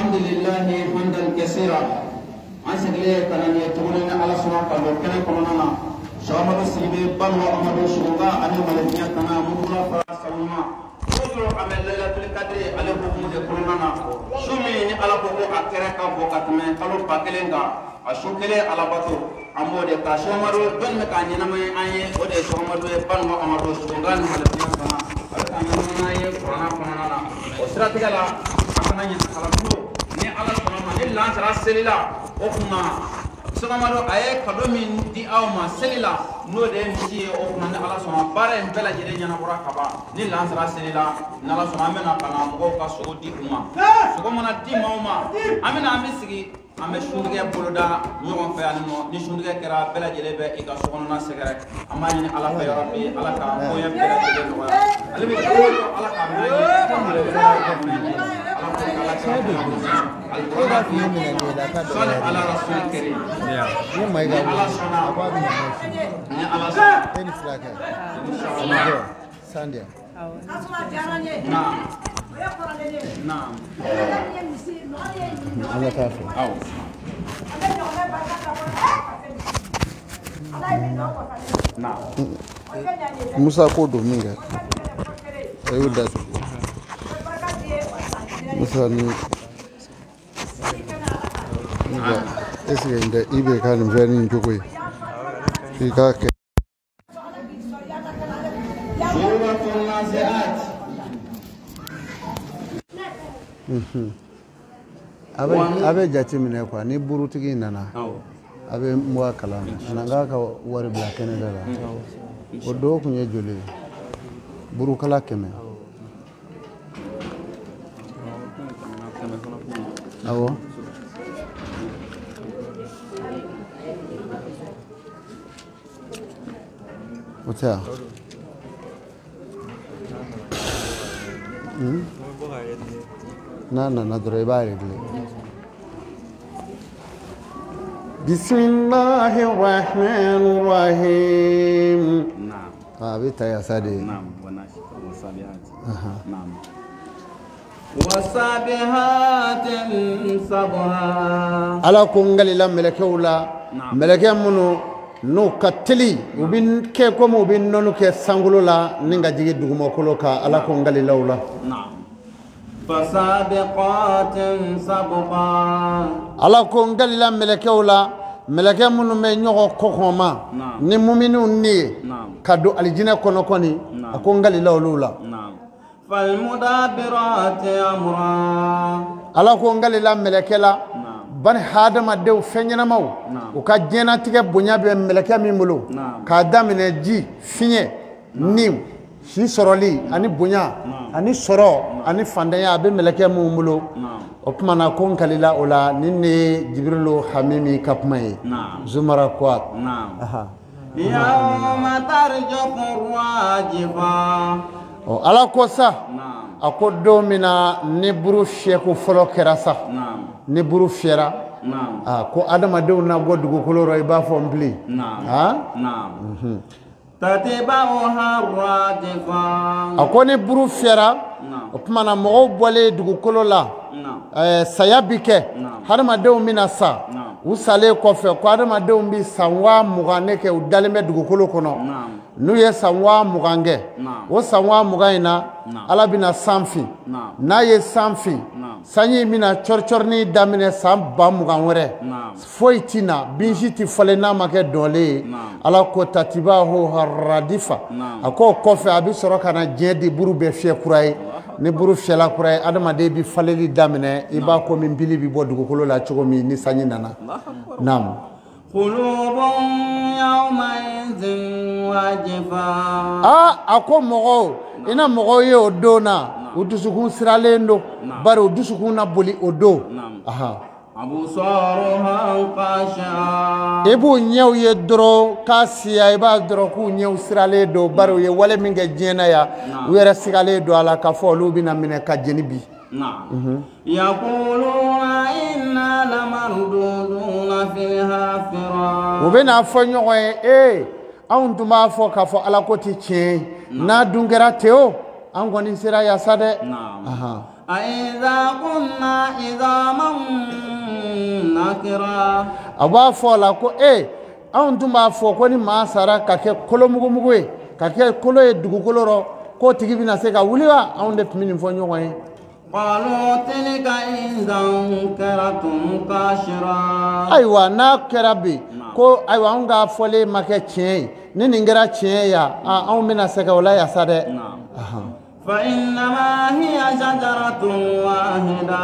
الحمد لله حمدا كثيرا أنسك لي كان يتولون على سورة كان كلنا شامل السيبي بل وأمر شغا أن ملكيا كنا مغلا فرسلنا وجو عمل ليلة القدر على بكم كلنا شومي على بكم أكثرك بوكات من كلو باكلينغا أشوكلي على باتو أمودي كشامرو بن مكانينا ما أيه ودي شامرو بن وأمر شغا ملكيا كنا أكاننا أيه كلنا وسرتكلا أكنا ينحلمو ni ala sɔnna ni lansara selila o kunna sɔgɔmado a ye kado min di aw ma selila n'o de ye misi ye o kunna ni ala sɔnna baara in bɛɛ lajɛlen ɲɛnabɔra kaban ni lansara selila ni ala sɔnna an bɛna ka na mɔgɔw ka sogo di u ma sogo mana di maaw ma an bɛ sigi an bɛ suntigɛ boloda ɲɔgɔn fɛ yan nɔ ni suntigɛ kɛra bɛɛ lajɛlen bɛ i ka sokɔnɔna sɛgɛrɛ an b'a ɲini ala fɛ yɔrɔ bi ala ka bonya bɛɛ lajɛlen nɔgɔya ale bɛ ala ka صلى على رسول الكريم يا ما يقال سانديا نعم نعم أنا كافر أو نعم موسى كودو مينغا أيوة موسى ese inda ibe kan veni njogoi ikake suratul naziat abe jati mine kwa ni burutigi nana abe mwa kalam nanga ka wari bla kene dala odo kunye jole buru kala keme awo what's that? Na driver Bismillahirrahmanirrahim. Naam. Bita ya sadi. Naam, wasabihat. Naam. Wasabihatin sabha. Ala kungali la melekewla. Meleke munu no katili ubin ke ko mo bin nonu ke sangulo la ninga jigi dugumo kolo ka ala ko ngali lawla na'am fasabiqatin sabqa ala ko ngali la melekewla meleke munu me nyogo kokoma ni mu'minun ni kadu aljina kono koni ko ngali lawlula na'am fal mudabirati amra ala ko ngali la melekela ban hadama dew fenyana maw o ka jena tige bonya be meleka mi mulo ka damine ji finye nim shi soroli ani bonya ani soro ani fandanya be meleka mu mulo o kuma na kon kalila ola ninne jibrilu hamimi kapmay zumara kwat aha yawma tarjafu wajiba o ala ko sa akodo mina ne buru sheku folo kerasa ne buru fiera ko adama dew na godugo koloro e ba fo mbli tatiba haradifa akoni buru fiera o kuma na mo bole dugo kolola sayabike adama dew mina sa usale ko fe ko adama dew mbi sanwa mugane ke udaleme dugo kolo kono nu ye sanwa mugange o sanwa mugaina ala bina sanfi na ye sanfi sanyi mina chorchorni damine sam ba mugan were foitina binjiti falena make dole ala ko tatibahu haradifa ako kofe abi soroka na jedi buru be fie kurai ni buru fiela kurai adama de bi faleli damine iba ko min bilibi bodugo kolo la chogo mi ni sanyi nana nam qulubun yawmaidhin wajifa ako mogo ina mogo ye odona udusukun siralendo bari udusukun na boli odo aha abu saruha qasha ebu nyew ye dro kasiya iba dro ku nyew siraledo bari ye wale minge jena ya wera sigaledo ala ka folu bina mine ka jenibi نعم يقولون إنا لمردودون فيها فرا وبنا فنيو أنتم أفوك أفو على كوتي تشين نا دونغرا تيو أنغوني سيرا يا سادة أإذا قلنا عظاما نخرة aba fola ko an tun b'a fɔ ko ni maa sara ka kɛ kolomugumugu ye ka kɛ kolo ye dugukolo rɔ ko tigi bɛna se ka wuli wa anw de tun bɛ nin fɔ ɲɔgɔn ye قالوا تلك إذا كرة خاسرة ayiwa n'a kɛra bi ko ayiwa anw ka fɔlen ma kɛ tiɲɛ ye ni nin kɛra tiɲɛ ye yan anw bɛna se ka o la yasa dɛ فإنما هي شجرة واحدة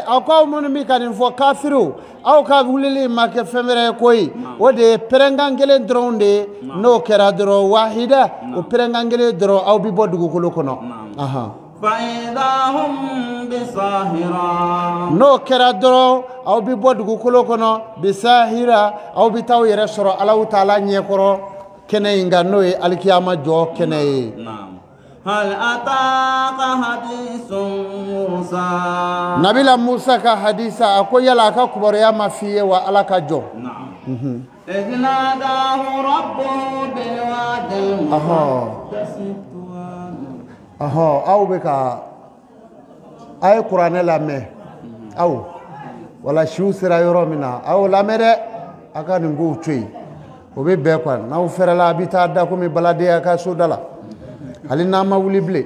aw k'aw minnu bɛ ka nin fɔ kafiriw aw ka wulili ma kɛ fɛn wɛrɛ ye koyi o de ye pɛrɛnkan kelen dɔrɔn de ye n'o kɛra dɔrɔn wahida o pɛrɛnkan kelen dɔrɔn aw bɛ bɔ dugukolo kɔnɔ فإذا هم بساهرة n'o kɛra dɔrɔn aw bɛ bɔ dugukolo kɔnɔ bisahira aw bɛ taa aw yɛrɛ sɔrɔ Alahu Taala ɲɛkɔrɔ kɛnɛ in kan n'o ye alikiyama jɔ kɛnɛ ye هل أتاك حديث موسى Nabila Musa ka hadisa a ko yala a ka kibaruya ma f'i ye wa Ala ka jɔ إذ ناداه ربه بالوادي المقدس طوى aw bɛ ka a ye kuranɛ lamɛn aw wala siw sera yɔrɔ min na aw lamɛn dɛ a ka nin kow to yen o bɛ bɛn quoi n'aw fɛrɛla a bɛ taa da komi baladen a ka so da la hali n'a ma wuli bilen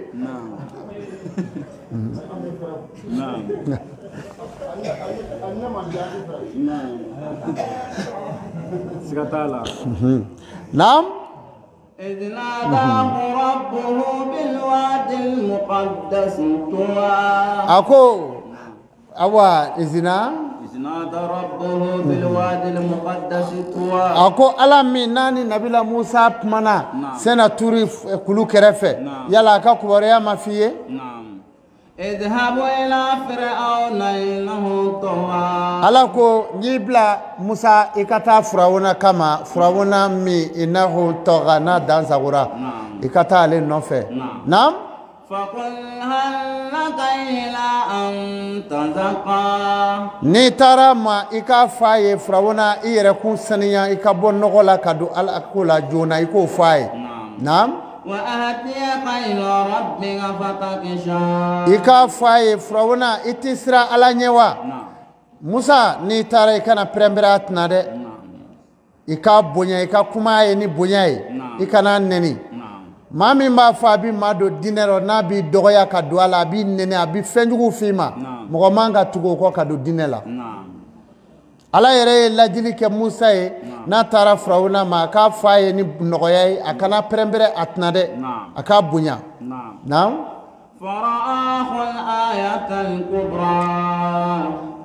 naam إذ ناداه ربه بالوادي المقدس طوى ako awa izina إذ نادى ربه بالوادي المقدس طوى ako ala min nani nabila Musa kumana sena turi kulu kɛrɛfɛ yala a ka kibaruya ma f'i ye اذهبوا إلى فرعون إنه طغى ala ko n'i bila Musa i ka taa Firawuna kama Firawuna min innahu tagha n'a dansagora i ka taa ale nɔfɛ naam فقل هل لك إلى أن تزكى n'i taara ma i k'a fɔ a ye Firawuna i yɛrɛ kun saniya i ka bɔ nɔgɔ la ka don Ala ko la joona i k'o fɔ a ye naam وأهديك إلى ربك فتخشى i k'a fɔ a ye Firawuna i tɛ siran Ala ɲɛ wa Musa n'i taara i kana pɛrɛnpɛrɛn a tɛna dɛ i ka bonya i ka kuma a ye ni bonya ye i kana nɛni maa min b'a fɔ a bɛ maa don diinɛ rɔ n'a b'i dɔgɔya ka don a la a b'i nɛni a bɛ fɛn jugu f'i ma mɔgɔ man ka tugu o kɔ ka don diinɛ la Ala yɛrɛ ye lajili kɛ Musa ye n'a taara Firawuna ma a k'a fɔ a ye ni nɔgɔya ye a kana pɛrɛnpɛrɛn a tɛna dɛ a k'a bonya naam فرآه الآية الكبرى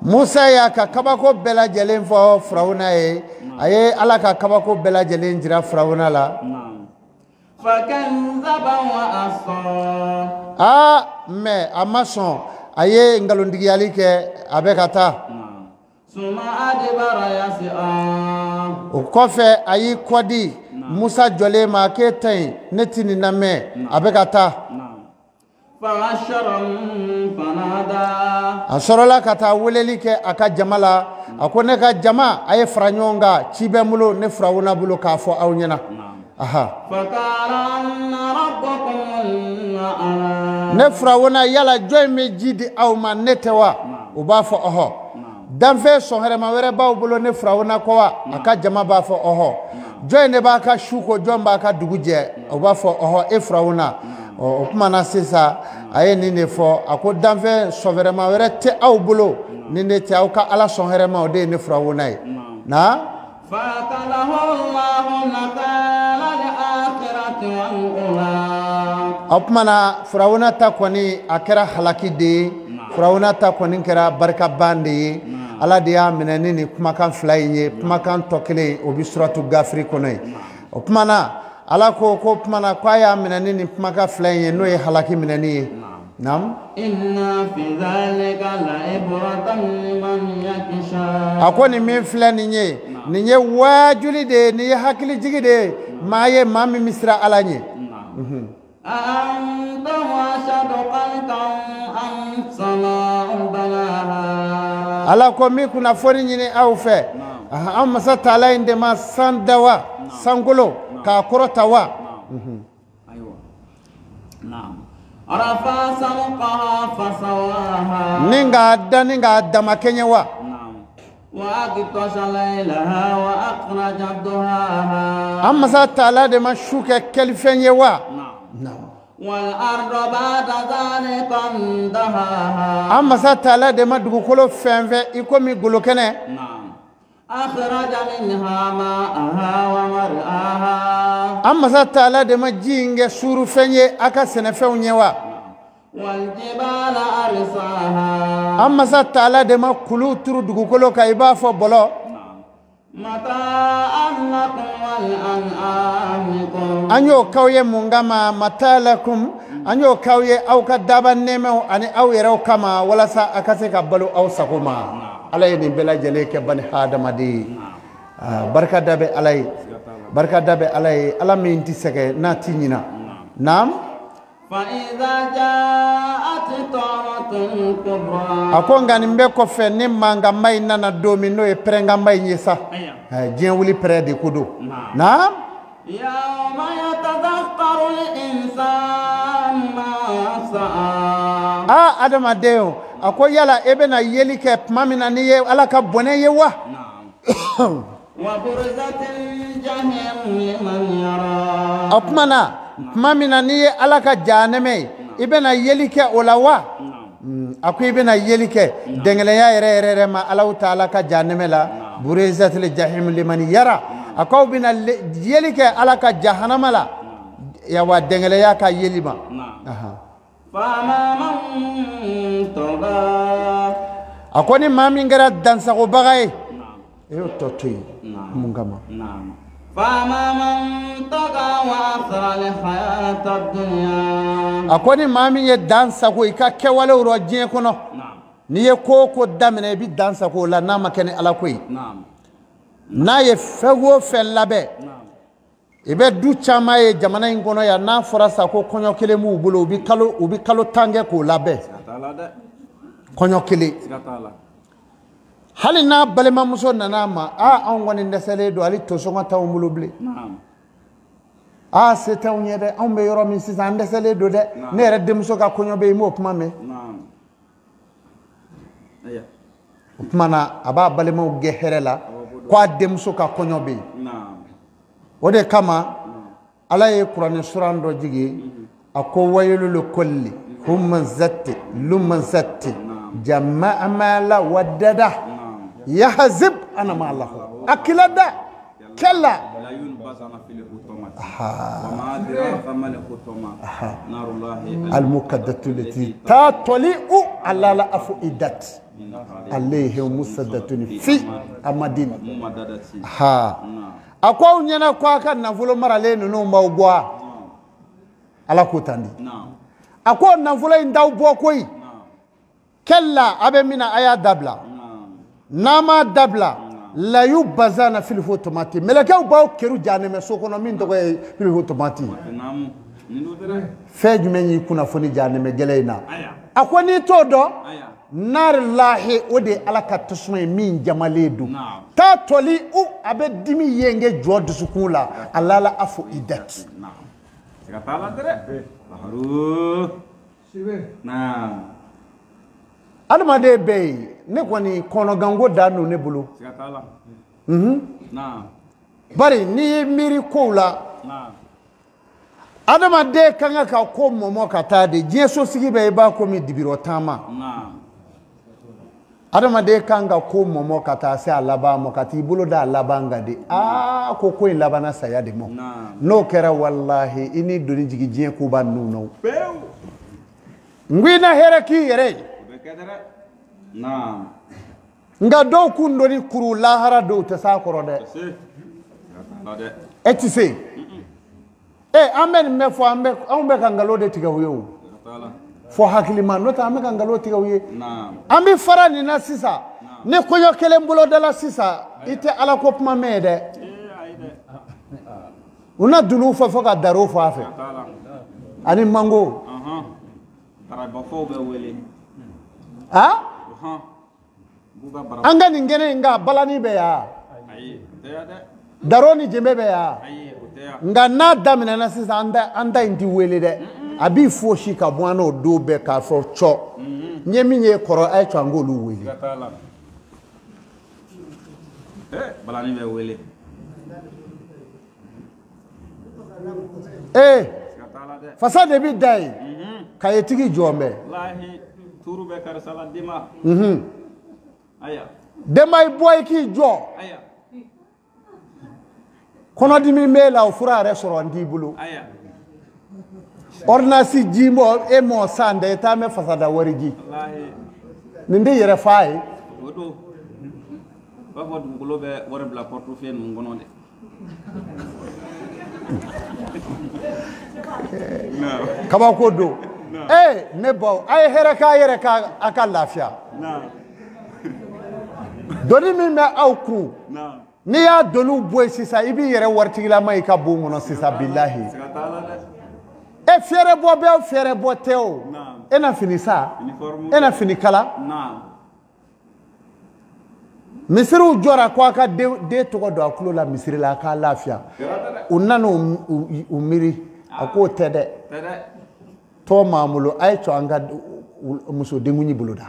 Musa y'a ka kabako bɛɛ lajɛlen fɔ Firawuna ye a ye Ala ka kabako bɛɛ lajɛlen jira Firawuna la فكذب وعصى mais a ma sɔn a ye ngalontigiyali kɛ a bɛ ka taa ثم أدبر يسعى o kɔfɛ a y'i kɔdi Musa jɔlen ma k'e ta yen ne tɛ nin lamɛn a bɛ ka taa فحشر فنادى a sɔrɔla ka taa weleli kɛ a ka jama la a ko ne ka jama a ye fara ɲɔgɔn kan ci bɛ n bolo ne Firawuna bolo k'a fɔ aw ɲɛna فقال أن ربكم الأعلى ne Firawuna yala jɔn in bɛ ji di aw ma ne tɛ wa u b'a fɔ ɔhɔ danfɛn sɔnhɛrɛma wɛrɛ b'aw bolo ne Firawuna kɔ wa a ka jama b'a fɔ ɔhɔ jɔn in de b'a ka su ko jɔn b'a ka dugu jɛ u b'a fɔ ɔhɔ e Firawuna o kuma na sisan a ye nin de fɔ a ko danfɛn sɔnhɛrɛma wɛrɛ tɛ aw bolo nin de tɛ aw ka Ala sɔnhɛrɛma o de ye ne Firawuna ye na فأكله الله نكال الآخرة والأولى o kuma na Firawuna ta kɔni a kɛra halaki de ye Firawuna ta kɔni kɛra barikaban de ye Ala de y'a minɛ ni nin kumakan fila in ye kumakan tɔ kelen o bɛ suratu Gafiri kɔnɔ ye o kuma na Ala ko kuma na k'a y'a minɛ ni nin kumakan fila in ye n'o ye halaki minɛni ye naam إن في ذلك لعبرة لمن يخشى a ko nin min filɛ nin ye waajuli de ye nin ye hakilijigi de ye maa ye maa min bɛ siran Ala ɲɛ أأنتم أشد خلقا أم السماء بناها Ala ko min kunnafoni ɲini aw fɛ an masa Taala in de ma san da wa sankolo k'a kɔrɔta wa أيوة نعم رفع سمقها فسواها ninga dama kenye wa وأغطش ليلها وأخرج ضحاها amma sa taala de ma shuke kelfenye wa والأرض بعد ذلك دحاها amma sa taala de ma dugukolo fenfe ikomi golokene أخرج منها ماءها ومرعاها amma sa taala de ma jinge suru fenye aka senefewnye wa والجبال أرساها amma sa taala de ma kulu turu dugukolo ka iba fo bolo متاعا لكم ولأنعامكم anyo kawye mungama matalakum anyo kawye au ka daba nemo ani au yero kama wala sa akase ka balu au sakuma alay ni bela jele ke bani hadamadi barka dabe alay ala min tiseke na tinyina nam فإذا جاءت طامة الكبرى akonga nimbe ko fe ni manga mai nana domino e prenga mai nyesa jien wuli predi kudu nam يوم يتذكر الإنسان ما سعى adama deo ako yala ebe na yeli ke mamina ni ye ala ka bone ye wa وبرزت الجحيم لمن يرى apmana mamina ni ye ala ka janeme ibe na yeli ke olawa ako ibe na yeli ke dengele ya ere ma ala taala ka janeme la burizat al jahim liman yara ako bina yeli ke ala ka jahannama la ya wa dengele ya ka yeli ma فما من طغى ako ni mami ngara dansa ko bagay yo totui mungama فما من طغى وأثر الحياة الدنيا ako ni mami ye dansa ko ka kewale ro jien kono ni ye ko damene bi dansa ko la na makene ala koy na ye fego fe labe ibe du chama ye jamana in kono ya na forasa ko konyo kele mu bulo ubi kalo tange ko labe konyo kele hali na balema muso nana ma an woni ndesele do ali to songa taw muluble c'est un yede on be yoro min sisan ndesele do de ne re dem so ka konyo be mo puma me mana aba balema ge herela kwa dem so ka konyo be ode kama ala ye qur'an suran do jigi ako waylul kulli hum zatti lum zatti jamaa mala wadada yahzib ana ma allah akilada kalla لا ينبذن في الحطمة وما أدراك ما الحطمة نار الله المكدة التي تطلع على الأفئدة عليه مسدة في أمدين ها أكو نينا كواكا نفولو مرالين نومba ubwa ala kutandi أكو نفولو indau bokoi kalla abe mina aya dabla nama dabla la yubazana fil hutumati melaka baw keru janeme sokono min to fil hutumati feju menyi kuna foni janeme geleina akoni to do nar lahi ode alaka tusme min jamaledu ta toli u abe dimi yenge jodu sukula alala afu idat sikatala dere haru na adamade bey ne koni kono gango danu ne bulu sikatala na bari ni miri kola na adamade kanga ka ko momo katade jeso sigi be ba ko mi dibiro tama na adamade kanga ko momo kata se alaba mo kati bulu da labanga de ko ko in labana saya de mo no kera wallahi ini doni jigi je ko ba nuno ngwina heraki yere na nga do kundo ni kuru lahara do te sa koro de etise amen me fo ambe kangalo de tiga wiyo fo hakilima no ta ambe kangalo tiga wiye ambi fara ni na sisa ne koyo kele mbulo de la sisa ite ala ko puma mede una dulu fo ka daro fo afe ani mango tara ba fo be wele anga ningene nga balani be ya daroni jembe be ya nga na damina na sisa anda indi wele de a b'i fosi ka bɔ an n'o don bɛɛ k'a fɔ cɔ n ye min ye kɔrɔ a ye cɔ an k'olu wele balani bɛ wele fasa de bi da ye ka ye tigi jɔn bɛ turu bɛ karisa la denba aya denba i bɔ i k'i jɔ kɔnɔdimi b'e la o fura yɛrɛ sɔrɔ n t'i bolo ordonnance ji mɔ e mɔ san dɛ i t'a mɛn fasada wari ji nin bɛ yɛrɛ fa ye o don b'a fɔ dugukolo bɛ wari bila portefeuille ninnu kɔnɔ dɛ kabako don ne baw a ye hɛrɛ k'a yɛrɛ a ka lafiya doni min bɛ aw kun n'i y'a doniw bɔ yen sisan i b'i yɛrɛ waritigilama i ka bon kɔnɔ sisan bilahi fɛrɛ bɔ bɛ o fɛrɛ bɔ tɛ o e na fini sa e na fini kala misiriw jɔra ko a ka den tɔgɔ don a tulo la misiri la a k'a lafiya u nana u miiri a k'o tɛ dɛ tɔ m'an bolo a ye cɔ an ka muso denkundi bolo da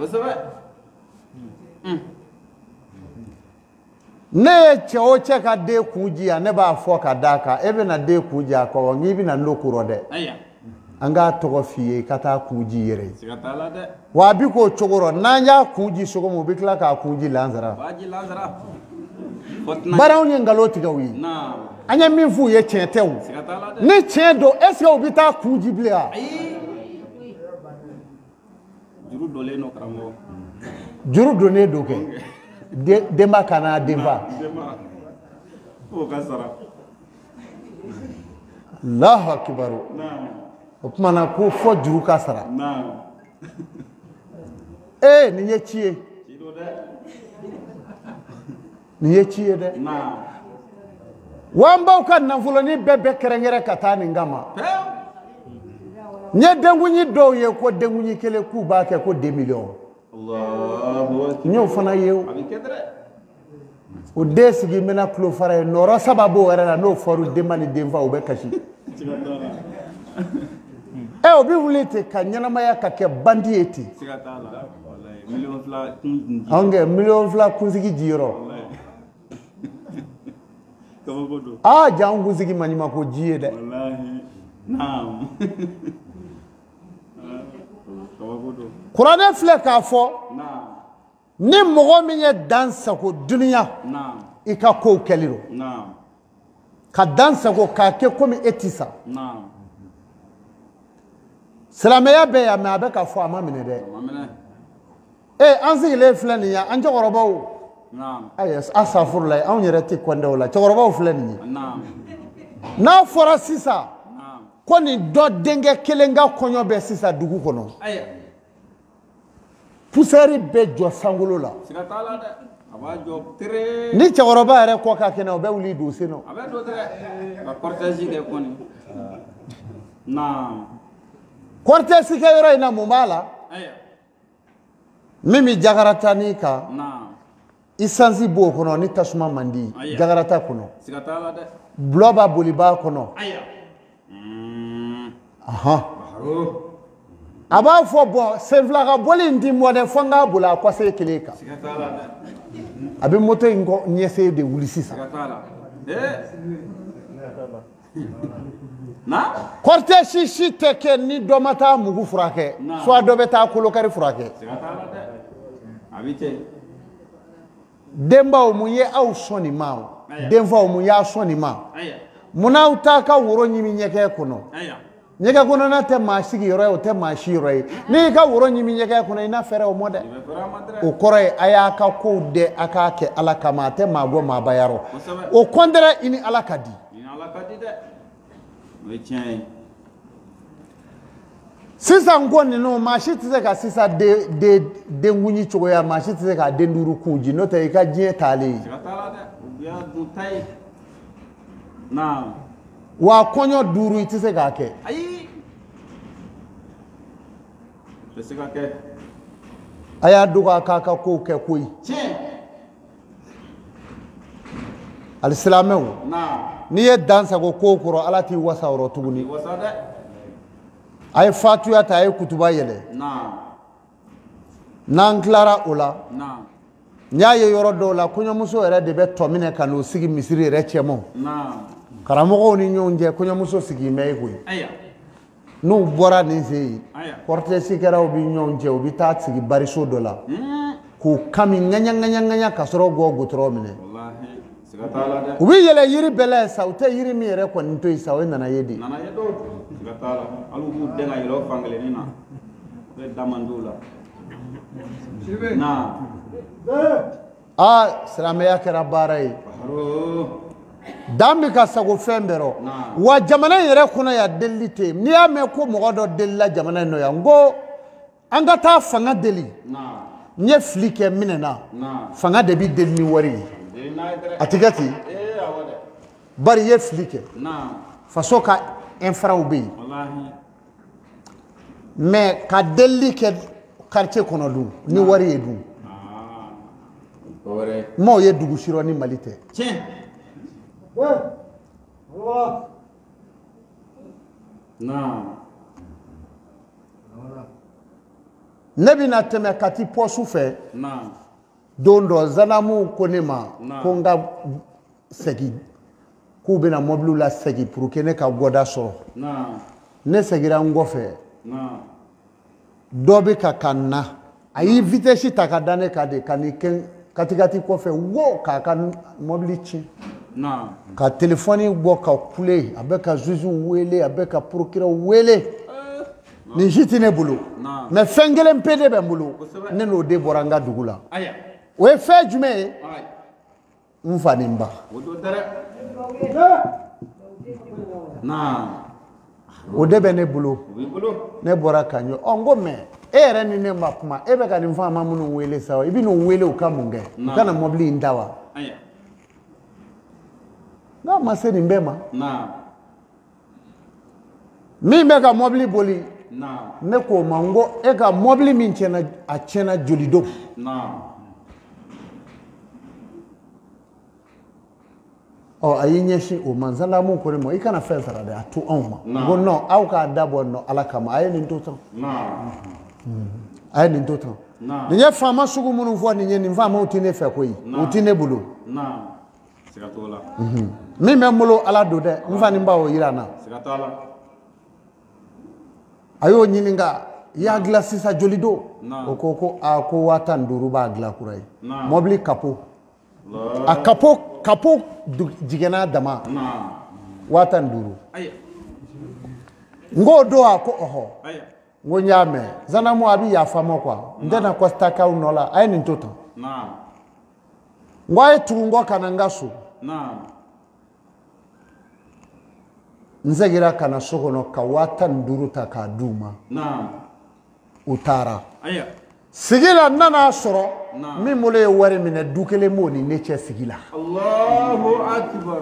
ne ye cɛ o cɛ ka den kun ji yan ne b'a fɔ ka d'a kan e bɛna den kun ji a kɔ nk'i bɛna n'o kɔrɔ dɛ an k'a tɔgɔ f'i ye i ka taa kun ji yɛrɛ ye wa a bi k'o cogo rɔ n'an y'a kun ji sɔgɔma u bɛ tila k'a kun ji lansara bari anw ye nkalon tigɛ u ye an ye min f'u ye tiɲɛ tɛ o ni tiɲɛ don est ce que u bɛ taa kun ji bilen wa juru donnen don karamɔgɔ juru donnen don kɛ denba kana denba o ka sara Allahu akibar o kuma na ko fɔ juru ka sara nin ye ci ye nin ye ci ye dɛ wa an baw ka nafolonin bɛɛ bɛ kɛrɛnkɛrɛn ka taa nin kama n ye denkundi dɔw ye ko denkundi kelen k'u b'a kɛ ko 2 millions n y'o fana ye o den sigi n bɛna tulo fara ye nɔrɔ sababu o yɛrɛ la n'o fɔra denba ni denfa u bɛ kasi o bɛ wuli ten ka ɲɛnamaya ka kɛ bandi ye ten anw kɛ 2 millions kunsigi jiyɔrɔ jaa anw kunsigi maɲumanko ji ye dɛ kuranɛ filɛ k'a fɔ ni mɔgɔ min ye dan sago duniya i ka kow kɛli don ka dan sago k'a kɛ komi e ti sa silamɛya bɛ yan mɛ a bɛ ka fɔ a ma minɛ dɛ an sigilen filɛ nin ye an cɛkɔrɔbaw asafurulayi anw yɛrɛ tɛ kɔnda o la cɛkɔrɔbaw filɛ nin ye n'a fɔra sisan ko nin dɔ denkɛ kelen ka kɔɲɔ bɛ sisan dugu kɔnɔ pusɛri bɛ jɔ sankolo la ni cɛkɔrɔba yɛrɛ kɔ ka kɛnɛ o bɛ wuli don sen na cortège kɛ yɔrɔ in na mun b'a la min bɛ jakarata n'i kan isansi b'o kɔnɔ ni tasuma man di jakarata kɔnɔ bulɔ b'a boli b'a kɔnɔ a b'a fɔ bɔn senfila ka boli in ti mɔ dɛ fo n k'a boli a kɔse kelen kan a bɛ moto in ɲɛsen de wuli sisan cortège si tɛ kɛ ni dɔ ma taa mugu furakɛ soit dɔ bɛ taa kolokari furakɛ denbaw mun ye aw sɔn nin ma denfaw mun y'a sɔn nin ma munna aw t'a ka woro ɲimi ɲɛgɛn kɔnɔ ɲɛgɛn kɔnɔna tɛ maa sigi yɔrɔ ye o tɛ maa si yɔrɔ ye n'i y'i ka woro ɲimi ɲɛgɛn kɔnɔ i n'a fɛɛrɛ o mɔ dɛ o kɔrɔ ye a y'a ka kow dɛ a k'a kɛ ala kama a tɛ maa bɔ maa ba yɔrɔ o kɔntɛrɛ i ni ala ka di sisan ko ninnu maa si tɛ se ka sisan denkundi cogoya maa si tɛ se ka den duuru kun ji n'o tɛ i ka diɲɛ taalen wa kɔɲɔ 5 i tɛ se k'a kɛ a y'a dogo a k'a ka kow kɛ koyi alisilamɛw n'i ye dan sago kow kɔrɔ ala t'i wasa o rɔ tuguni ay fatuya ta ay kutuba yele nan klara ola nya ye yoro do la kunyamuso ere de be tomine kanu sigi misiri ere chemo karamogo ni nyonje kunyamuso sigi meyi nu bora ni sei porte sikera obi nyonje obi ta sigi bariso do la ku kami nganya kasoro go gutro mine wallahi sigatala de ubi yele yiri bele sa ute yiri mi ere ko nto isa we nana yedi sigatala alu bu de nga yelo fangale ni na be damandula na salame ya kera barai dambi ka sago fembero wa jamana yere kuna ya delite ni ya me ko mogodo della jamana no ya ngo anga ta fanga deli nye flike minena fanga de bi delni wari atigati bari ye flike faso ka infra ubi wallahi mais ka deli ke quartier kono du ni wari edu mo ye dugu shiro ni malite nebi na teme kati posu fe dondo zanamu konema konga segi kube na moblu la segi pour que ne ka goda so ne segira ngofe dobe ka kanna ayi vitesse takadane kade kaniken katikati kofe wo ka kan mobli chi ka telefoni bo ka kule abeka zuzu wele abeka procureur wele ni jitine bulu mais fengele mpede be bulu ne no de boranga dugula we fe jume mfani mba o de be ne bulu ne bora kanyo ongo me ere ni ne makuma ebe ka ni mfama munu wele sawa ibi no wele ukamunge kana mobli ndawa na maseni mbema mi mega mobli boli ne ko mango e ka mobli min chena a chena jolido o ayinyeshi o manzala mun ko mo ikana fensara da atu onma go no au ka dabo no alakama ayeni ntoto ayeni ntoto ni ye fama sugu munu fo ni ni fama utine fe koyi utine bulu sigatola mi memulo ala do de mfani mbawo yirana sigatola ayo nyininga ya glasi sa jolido okoko ako wata nduru ba gla kurai mobli kapo a kapo jigena dama wata nduru ngo do ako oho ngo nyame zanamu abi ya fama kwa ndena kwa staka unola ayini ntoto ngwaye tungo kanangasu nzegira kana sokono kawata nduru takaduma utara sigira nana soro mi mole wari mine dukele moni neche sigila Allahu akbar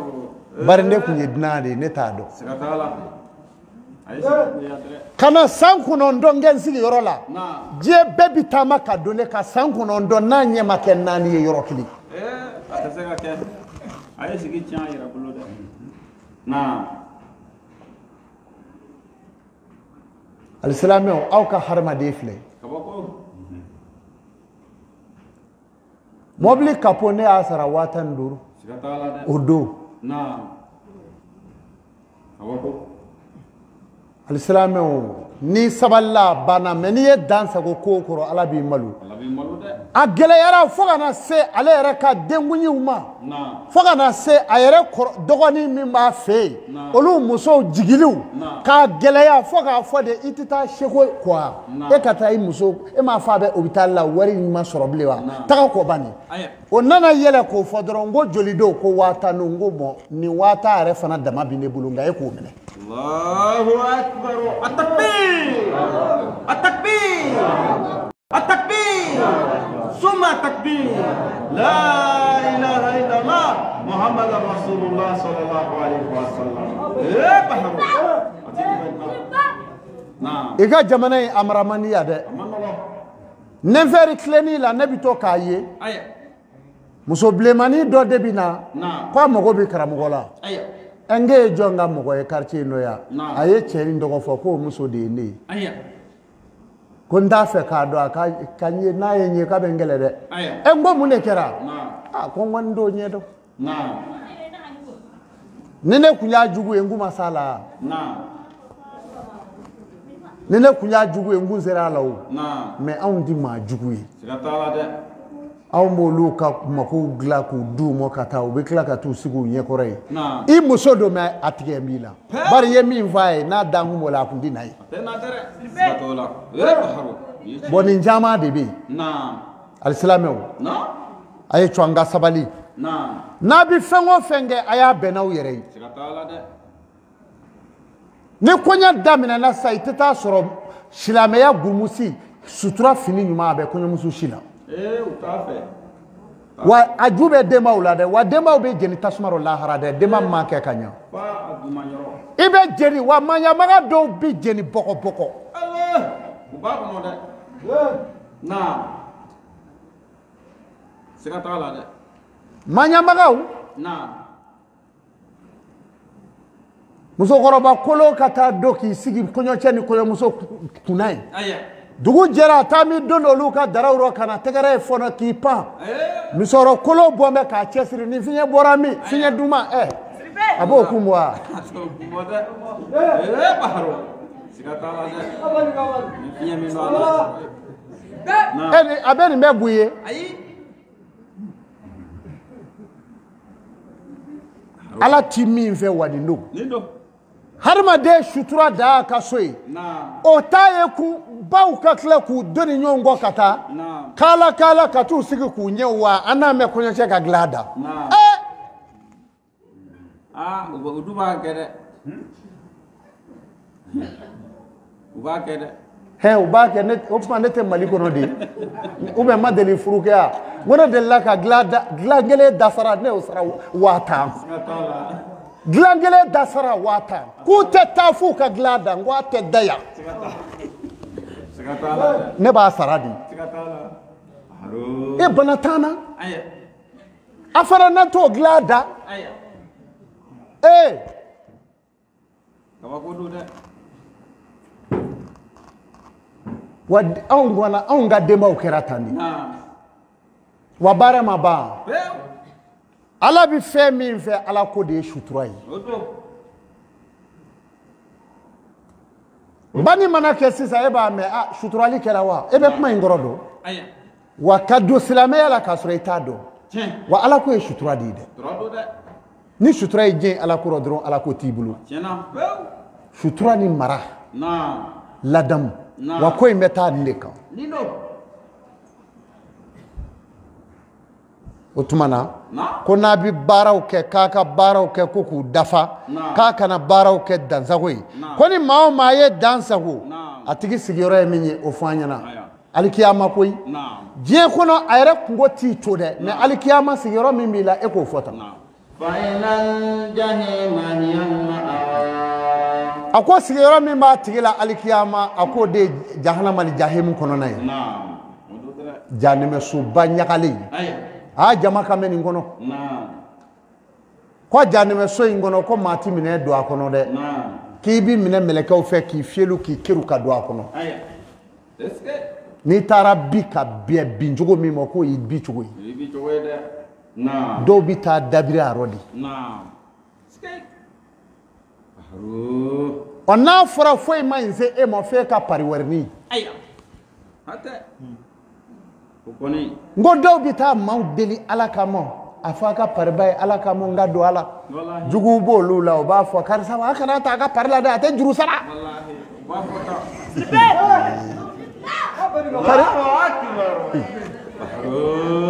barinde kunye dinade netado sigatala kana sankuno ndongen sigi yorola je bebi tamaka dole ka sankuno ndonna nyema kenani yorokili atasega ke ayi sigi tian yira buluda al-islamio au ka harma defle mobli kapone asara watan duru odo al-islamio ni saballa bana meniye dansa go kokoro alabi malu agele yara foga na se ale yara ka dengunyi uma foga na se ayere dogoni mimba fe olu muso jigiliu ka gele ya foga fode itita sheko kwa e kata yi muso e ma fa be hospital la wari ma soroblewa taka ko bani o nana yele ko fodrongo jolido ko wata no ngomo ni wata are fana dama bine bulunga e ko mene Allahu akbar at-takbir at-takbir at-takbir summa takbir la ilaha illallah muhammadar rasulullah sallallahu alaihi wasallam iga jamana amramaniya de neveri kleni la nebito kaye muso blemani do debina kwa mogo bi karamogola enge jonga mo e quartier no ya aye cheri ndoko fo ko muso de ne aya ko nda fe ka do ka nye na ye nye ka bengele de aya engbo mu ne kera ko ngondo nye do nene kunya jugu engu masala nene kunya jugu engu zera lawo mais on dit ma jugu aw molu ka mako gla ko du mo kata o be kla ka tu sigu nye korei I muso do me atige mila bari ye min vai na dangu mo la kundi nai boni njama de be alislameo aye chwanga sabali na bi fengo fenge aya benaw yere ne konya damina na sai tata soro shilameya gumusi sutura fini nyuma be konya musu shila utafe wa ajube dema ulade wa dema be jeni tasmaro la harade dema manke kanya fa adumanyoro ibe jeri wa manya maga do bi jeni boko boko Allah ubako no de na sikata la de manya maga na muso koroba kolo kata doki sigi konyo cheni koyo muso kunai aya dugu jera tami dono luka darawro kana tegere fono kipa misoro kolo bombe ka chesiri ni finye borami finye duma abo kumwa baharo sikata la finye mi no abeni mebuye ayi ala timi mfe wadi ndo harma de shutura da ka soyi o taye ku baw ka kla ku doni nyongo kata kala ka tu sigi ku nyewa ana me kunya che ka glada uduba kede uba kede he uba kede o fa nete maliko no de o be madeli furuka wona de la ka glangele dasara ne usra wata glangele dasara wata ku te tafu ka glada ngwate daya ne ba saradi e banatana afara na to glada wad ongwana onga dema ukeratani wabare maba ala bi fe min fe ala ko de shutura yi bani mana ke sisa eba me shuturali kera wa ebe kuma ingorodo wa kadu silame ala kasura itado wa ala ko shutura di de ni shutura je ala ko rodron ala ko tibulu shutura ni mara ladam wa ko imeta ndeka utumana ko nabi baraw ke kaka baraw ke kuku dafa kaka na baraw ke danzagoy ko ni mawo maye danzago atigi sigiro minye ofanyana alikiyama koy je kono ayre kungo ti to de ne alikiyama sigiro mimila e ko fota fainal jahima yamma ako sigiro mimba tigila alikiyama ako de jahannama li jahim kono nay janime su banyakali jama kameni ngono ko janime so ngono ko mati mine do akono de ki bi mine meleka fe ki fielu ki kiru ka do akono ni tarabi ka be binjogo mi mo ko ibi chogo de do bi ta dabira arodi ona fora foi manze e mo fe ka pariwerni ngodo bita maudeli alakamo afaka parbai alakamo ngado ala jugu bolu la oba fo karsa wa kana ta ka parla da te juru sara wallahi wa fota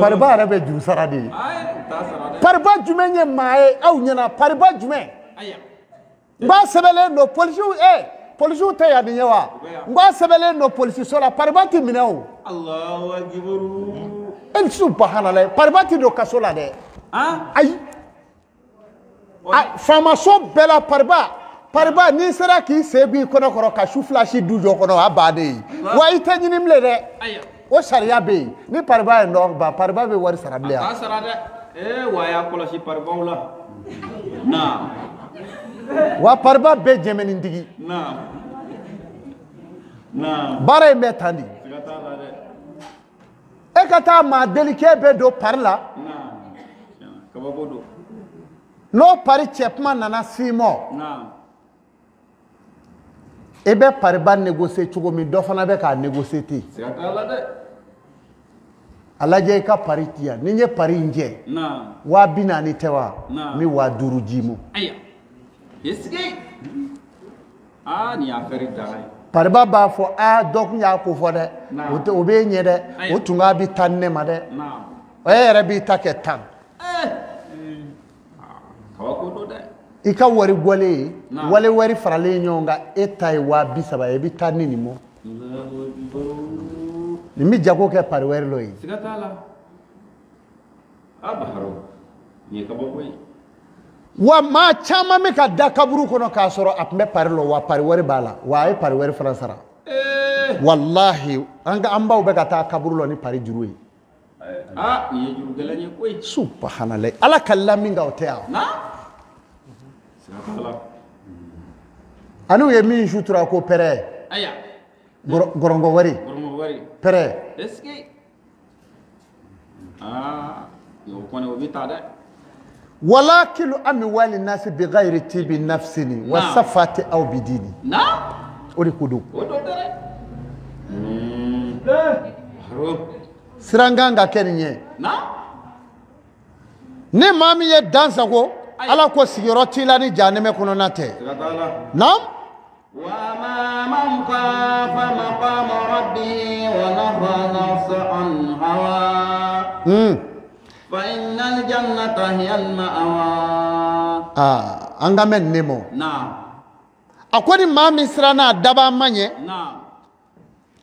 parba rabe juru sara di parba jumenye mae au nyana parba jume ba sebele no polisu polisu te ya ni yawa ba sebele no polisu sola parba ti minao Allahu akbar en subhanallah parbati do kasola de ay fama so bela parba ni sera ki sebi kono koro ka shu flash du jo kono abade wa itanyini mle de o sharia be ni parba no ba parba be wari sarable ya sarade wa ya kola shi parba ula na wa pariba be jɛmɛni digi baara in bɛ tan de e ka taa maa delikɛ bɛ don pari la n'o pari cɛkuma nana s'i ma e bɛ pariba négocier cogo min dɔ fana bɛ k'a négocier ten a lajɛ i ka pari ti yan ni n ye pari in jɛ 40,000 tɛ wa n bɛ 5000 d'i ma pariba b'a fɔ dɔ tun y'a ko fɔ dɛ o b'e ɲɛ dɛ o tun k'a bɛ 10 ne ma dɛ o yɛrɛ b'i ta kɛ 10 i ka wari bɔlen wari faralen ɲɔgɔn kan e ta ye 30,000 ye i bɛ taa ni nin mɔ nin bɛ jago kɛ pari wɛrɛ lɔ ye wa maa caman bɛ ka da kaburu kɔnɔ k'a sɔrɔ a tun bɛ pari lɔ wa pari wɛrɛ b'a la wa a ye pari wɛrɛ fana sara walahi an baw bɛ ka taa kaburu lɔ ni pari juru ye subhanallah ala ka lamin ka o tɛ yan anu ye min sutura ko pɛrɛ gɔrɔngɔ wari pɛrɛ walakilu amwali nasi bighayri tibi nafsini wa safati aw bidini o de ko don sirangan ka kɛ nin ye ni maa min ye dansago ala ko sigiyɔrɔ t'i la ni jahanɛmɛ kɔnɔna tɛ naam وما من خاف مقام ربه ونهى النفس عن هواه فإن الجنة هي المأوى an ka mɛn nemo a ko ni maa min siranna daba ma ɲɛ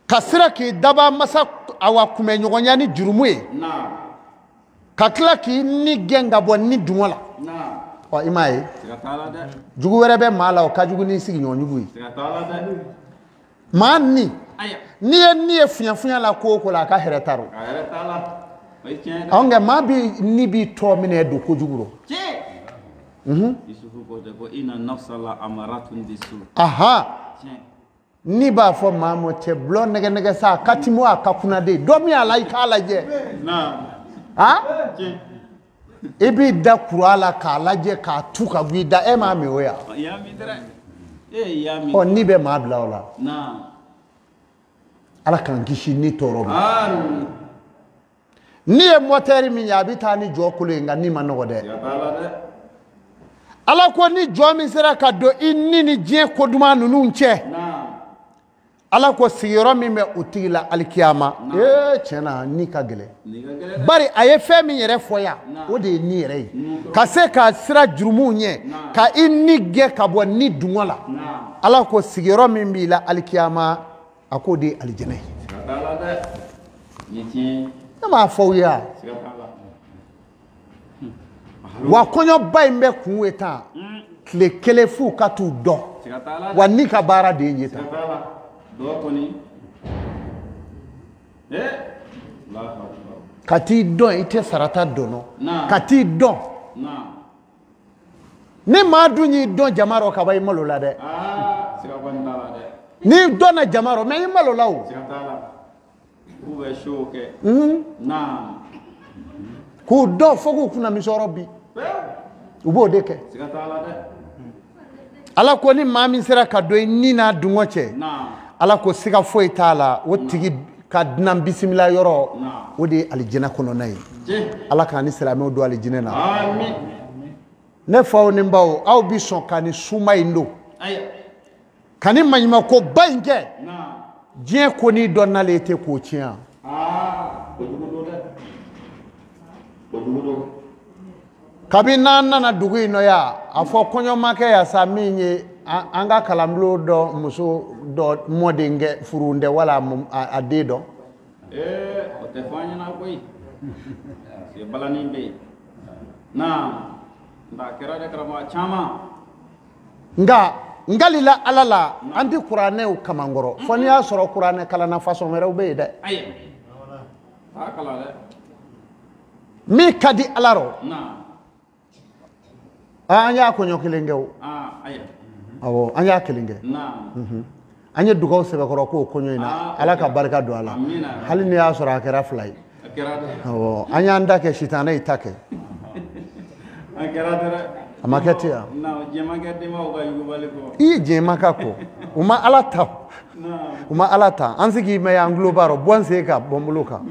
ka sira k'i daba masa awa kunbɛɲɔgɔnya ni jurumu ye ka tila k'i ni gɛn ka bɔ ni dungɔ la i m'a ye jugu wɛrɛ bɛ maa la o ka jugu ni sigiɲɔgɔn jugu ye maa n'i ye fiɲɛ la ko o ko la a ka hɛrɛ t'a rɔ anw kɛ maa ni b'i tɔ minɛ don kojugu rɔ ni b'a fɔ maa mɔ cɛ bulɔ nɛgɛ sa a ka timo a ka kunaden dɔ min a la i k'a lajɛ i b'i da kura la k'a lajɛ k'a tu ka bɔ i da e m'a min o ya ni bɛ maa bila o la ala k'an kisi ni tɔɔrɔ ma ni ye motɛri min ye a bɛ taa ni jɔ kolo ye nka ni ma nɔgɔ dɛ ala ko ni jɔ min sera ka don i ni diɲɛ koduman ninnu cɛ ala ko sigiyɔrɔ min bɛ o tigi la alikiyama tiɲɛna ni ka gɛlɛn bari a ye fɛn min yɛrɛ fɔ yan o de ye ni yɛrɛ ye ka se ka sira jurumuw ɲɛ ka i ni gɛn ka bɔ ni dungɔ la ala ko sigiyɔrɔ min b'i la alikiyama a k'o de ye alijɛnɛ ye ne m'a fɔ aw ye wa kɔɲɔba in bɛ kun ye tan tile kelen f'u ka t'u dɔn wa ni ka baara de ye tan ka t'i dɔn i tɛ sarata dɔn ka t'i dɔn ni maa dun y'i dɔn jama rɔ ka ban i malo la dɛ n'i dɔnna jama rɔ mais i malo la o k'u dɔn fo k'u kunna misɔrɔ bi u b'o de kɛ ala ko ni maa min sera ka don i ni n'a dungɔ cɛ ala ko siga foyi t'a la o tigi ka dunan bisimila yɔrɔ o de ye alijɛnɛ kɔnɔna ye ala k'an ni silamɛw don alijɛnɛ na ne faw ni baw aw bi sɔn ka ni suma in don ka ni maɲumako ba in kɛ diɲɛ ko n'i dɔn n'ale tɛ k'o tiɲɛ kabi n'an nana dugu in nɔ yan a fɔ kɔɲɔmakɛ ya sa min ye an ka kalanbulon dɔ muso dɔ mɔdenkɛ furu tɛ wala a den dɔn o tɛ fɔ an ɲɛna koyi se balanin bɛ yen nka a kɛra de karamɔgɔ caman nka ngalila ala la an tɛ kuranɛw kamankɔrɔ fɔ n'i y'a sɔrɔ kuranɛ kalanna façon wɛrɛw bɛ yen dɛ taa kalan dɛ min ka di ala rɔ anya ko nyokilenge o aya awo anya kilenge anya dugaw sebe ko ko konyo ina ala ka barka do ala hali ni ya sura akira fly awo anya anda ke shitana itake akira dara amaketia na jema gadde ma o ga yugubale ko I jema kako uma alata uma alata ansigi me ya globaro bonse ka bombuluka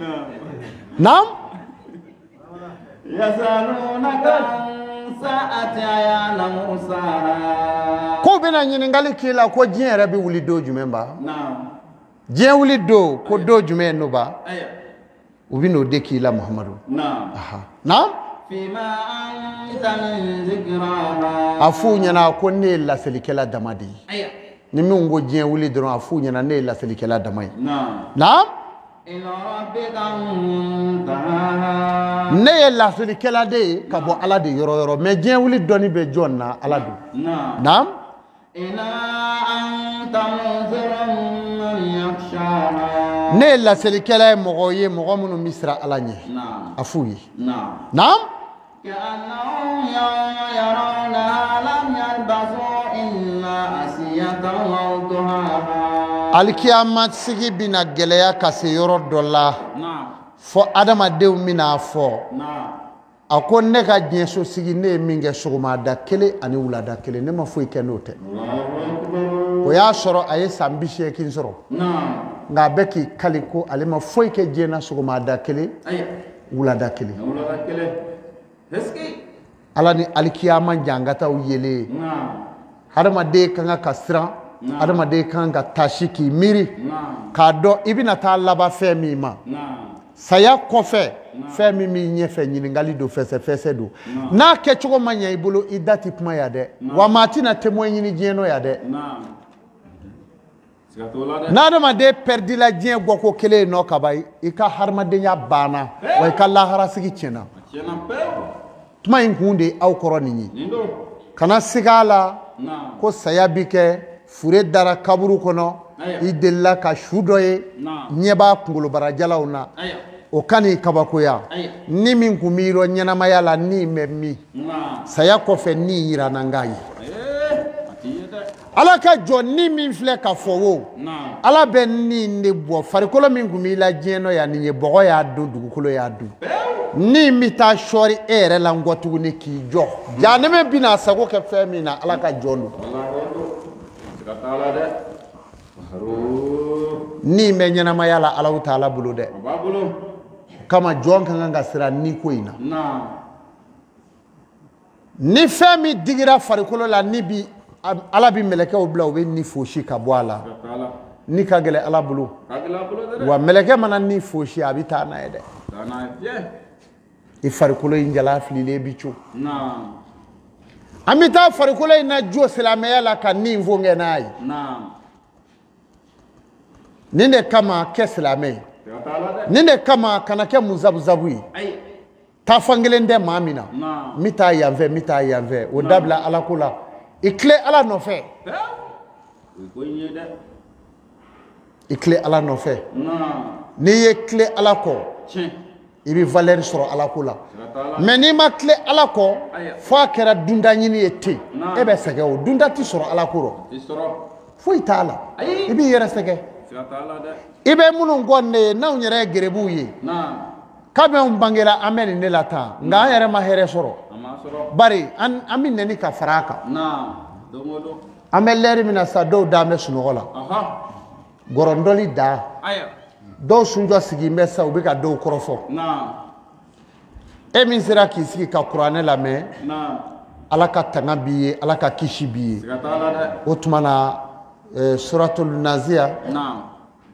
nam yasalunaka sa'ati ayana musa ko bena nyiningali kila ko jien rabi wuli do jumemba naam jien wuli do ko do jumen no ba aya ubino de kila muhammadu naam aha nam fima anta min zikraha afu nyana ko ne la selikela damadi aya ni mi ngo jien wuli do afu nyana ne la selikela damai naam nam ila rabbika muntaha ne la selikela de ka bo ala de yoro mais jien wuli doni be jonna ala do naam nam ila anta munzirun man yakhshaha ne la selikela mo ye mo munu misra ala nye naam afu yi naam nam كأنهم يرونها لم يلبثوا إلا عشية أو ضحاها alkiyama sigi bina geleya kase yoro dolla نعم fo adama dew mina fo نعم akon ne ka dienso sigi ne minge suguma da kele ani wulada kele ne ma fo ikenote o ya soro aye sambishe kin soro نعم nga beki kaliko ale ma fo ike jena suguma da kele أي wulada kele نقول لك كله هسكي ala ni alkiyama jangata u yele نعم adama de kanga kasra adama de kanga tashiki miri نعم ka do ibina ta laba fe mi ma نعم saya kofe fe mi mi nyefe nyiningali do fese do na ke chugo manya ibulu idati kuma ya de wa matina temo nyini jeno ya de نعم سكتولا ده na adama de perdi la jien goko kele no kabai ika harma de nya bana wa ika lahara sigi chena أشينا بيو tuma in kunde aw koroni ni نيندو kana sigala نعم ko saya bike fure dara kaburu kono idella ka shudo ye nyeba kungulu barajalaw na أي o kani kabakoya أي ni min kumiro nyanamaya la ni memmi نعم saya kofe ni yira nangayi أتيه ده ala ka jɔ ni min filɛ ka fɔ wo نعم ala bɛ ni ne bɔ farikolo min kun b'i la diɲɛ ya ni ye bɔgɔ y'a dun dugukolo y'a dun ni mi taa sɔɔri e yɛrɛ la nkɔ tuguni k'i jɔ ja ne bɛ bina sago kɛ fɛn min na ala ka jɔn don سكتالا ده هرو ni bɛ ɲɛnamaya la ala t'ala bolo dɛ بابلو kama jɔn ka kan ka siran ni ko in na نعم ni fɛn min digira farikolo la ni bi ala bi mɛlɛkɛw bila u bɛ ni fosi ka bɔ a la سكتالا ni ka gɛlɛ ala bolo كاغلا بلو ده wa mɛlɛkɛ mana ni fosi a bɛ taa n'a ye dɛ دانا يه i farikolo in jala fililen bi co نعم an bɛ taa farikolo in na jo silamɛya la ka nin fo kɛ n'a ye نعم nin de kama kɛ silamɛ ye سكتالا ده nin de kama kana kɛ musabusabu ye أي taa fan kelen tɛ maa min na نعم n bɛ taa yan fɛ n bɛ taa yan fɛ o dabila ala ko la i tile ala nɔfɛ ويكون ده i tile ala nɔfɛ نعم n'i ye tile ala kɔ شين i bɛ valeur sɔrɔ ala ko la سكتالا mais n'i ma tile ala kɔ fo a kɛra dunda ɲini ye ten e bɛ sɛgɛn o dunda tɛ sɔrɔ ala ko rɔ تسرو foyi t'a la i b'i yɛrɛ sɛgɛn سكتالا ده i bɛ minnu kɔ ne ye n'anw yɛrɛ ye gerebuw ye نعم kabɛnw bangera an bɛ nin de la tan nka an yɛrɛ ma hɛrɛ sɔrɔ أما سرو bari an bɛ nɛni ka fara a kan نعم دومودو an bɛ lɛri min na sa dɔw da an bɛ sunɔgɔ la أها gɔrɔndɔli da أيا dɔw sunjɔ sigi bɛ sa u bɛ ka dɔw kɔrɔfɔ نعم e min sera k'i sigi ka kuranɛ lamɛn نعم ala ka tanga b'i ye ala ka kisi b'i ye سكتالا ده o tuma na suratul naziya نعم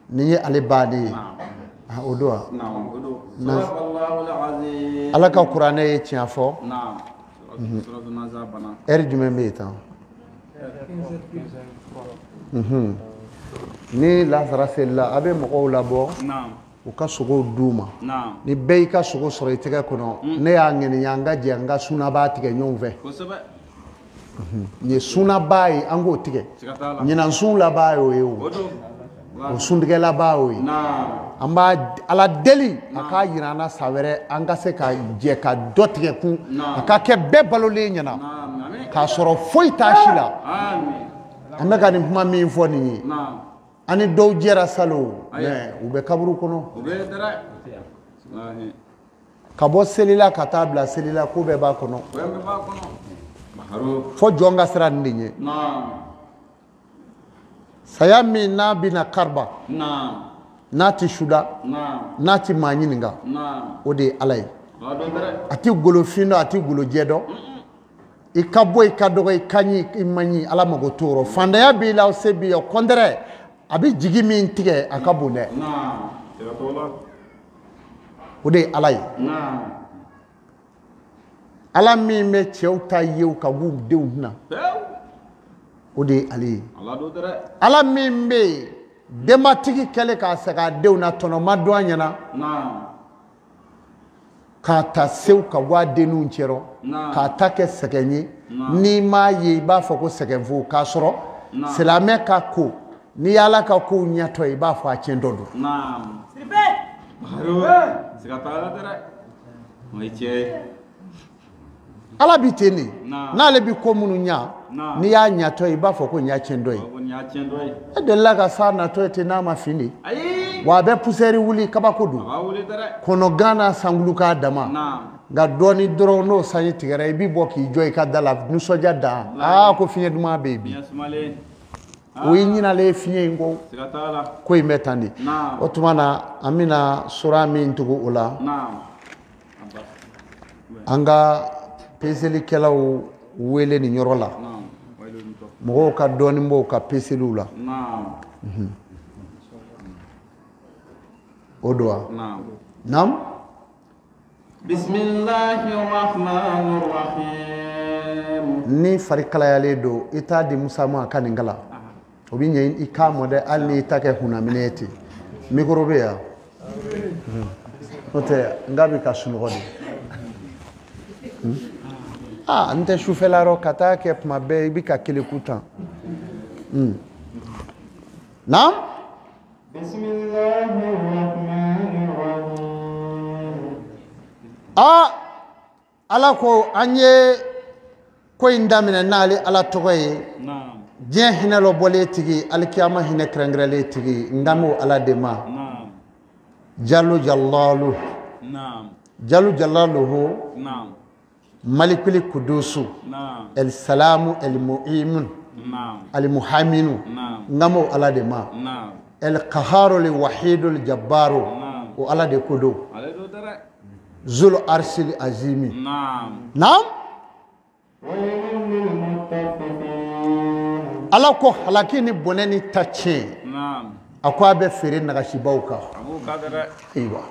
nin ye ale baden ye نعم o don wa نعم ودو صدق الله العظيم ala ka kuranɛ ye tiɲɛ fɔ نعم سورة النازع بنا ɛri jumɛn bɛ yen tan ni lasara selila a bɛ mɔgɔw labɔ نعم u ka sogow d'u ma نعم ni bɛɛ y'i ka sogo sɔrɔ i tɛgɛ kɔnɔ ne y'a ŋɛniya an ka jɛ an ka sunaba tigɛ ɲɔgɔn fɛ كسبة nin ye sunaba ye an k'o tigɛ سكتالا ɲinan sun laban y'o ye o ودو o suntigɛ laban y'o ye نعم an b'a ala deli a k'a yira an na sa wɛrɛ an ka se ka jɛ ka dɔ tigɛ kun a ka kɛ bɛɛ balolen ɲɛna نعم آمين k'a sɔrɔ foyi t'a si la amin an bɛ ka nin kuma min fɔ nin ye naam ani dɔw jɛra salon mais u bɛ kaburu kɔnɔ o bɛ dara wallahi ka bɔ seli la ka taa bila seli la ko bɛɛ b'a kɔnɔ o bɛ b'a kɔnɔ baharo fo jɔn ka sira nin de ɲɛ naam saya min n'a bɛna kariba naam n'a ti suda naam n'a ti maa ɲininka naam o de ye ala ye o bɛ dara a ti golofin dɔn a ti golojɛ dɔn i ka bɔ i ka dɔgɔ i ka ɲi i ma ɲi ala mago t'o rɔ fandanya b'i la se b'i ye kɔntɛrɛ a bɛ jigi min tigɛ a ka bon dɛ naam tira t'o la o de ye ala ye naam ala min bɛ cɛw ta ye ka b'u denw na pew o de ye ale ye ala do dara ala min bɛ yen denbatigi kɛlen k'a segin a denw na tɔnɔ ma dɔn a ɲɛna naam k'a ta sew ka bɔ a denninw cɛrɔ k'a ta kɛ sɛgɛn ye n'i m'a ye i b'a fɔ ko sɛgɛnfo k'a sɔrɔ silamɛ ka ko n'i ye ala ka kow ɲɛtɔ i b'a fɔ a tiɲɛ dɔ don naam baharo siga t'a la dara o ye tiɲɛ ye ala bi ten de Naam. n'ale bi ko minnu ɲa Naam. n'i y'a ɲatɔ i b'a fɔ ko nin y'a tiɲɛ dɔ ye ko nin y'a tiɲɛ dɔ ye e delila ka sa natɔ ye ten n'a ma fin de ayi wa a bɛ pusɛri wuli kabako a don b'a wele dara kɔnɔ gan n'a sangulu k'a dama naam nka dɔɔni dɔrɔn n'o sanji tigɛra i b'i bɔ k'i jɔ i ka da la nisɔndiya dan ko fiɲɛ duman bɛ yen bi fiɲɛ sumalen o y'i ɲinalen fiɲɛ in kɔ siga t'a la ko in bɛ tan de naam o tuma na an bɛna sura min tugu o la naam an ka peselikɛlaw wele nin yɔrɔ la naam waylu ni to mɔgɔw ka dɔɔni bɔ u ka peseliw la naam o don wa naam naam bismillahir rahmanir rahim ni fari kalayalen don i t'a di musa ma a ka nin kala o bɛ ɲɛ i k'a mɔ dɛ hali n'i ta kɛ hunnaminɛ ye ten mikoro bɛ yan n'o tɛ n k'a bɛ ka sunɔgɔ de n tɛ sufɛla yɔrɔ ka taa kɛ tuma bɛɛ i bɛ ka keleku tan naam bismillahir rahmanir rahim ala ko an ye ko in daminɛ n'ale ala tɔgɔ ye naam diɲɛ hinɛ lɔ bɔlen tigi alikiyama hinɛ kɛrɛnkɛrɛnlen tigi n danb'o ala de ma naam jalo jalalu naam jalo jalaluhu naam malikuli kudusu naam el salamu el mu'imun naam al muhaminu naam n danb'o ala de ma naam el qaharu el wahidu el jabbaru naam o ala de ko don ale do dara zul arsil azimi naam naam waylun lil muttaffifin ala ko halaki ni bɔnɛ ni ta tiɲɛ naam a ko a bɛ feere nagasibaw kan abu ka dara ayiwa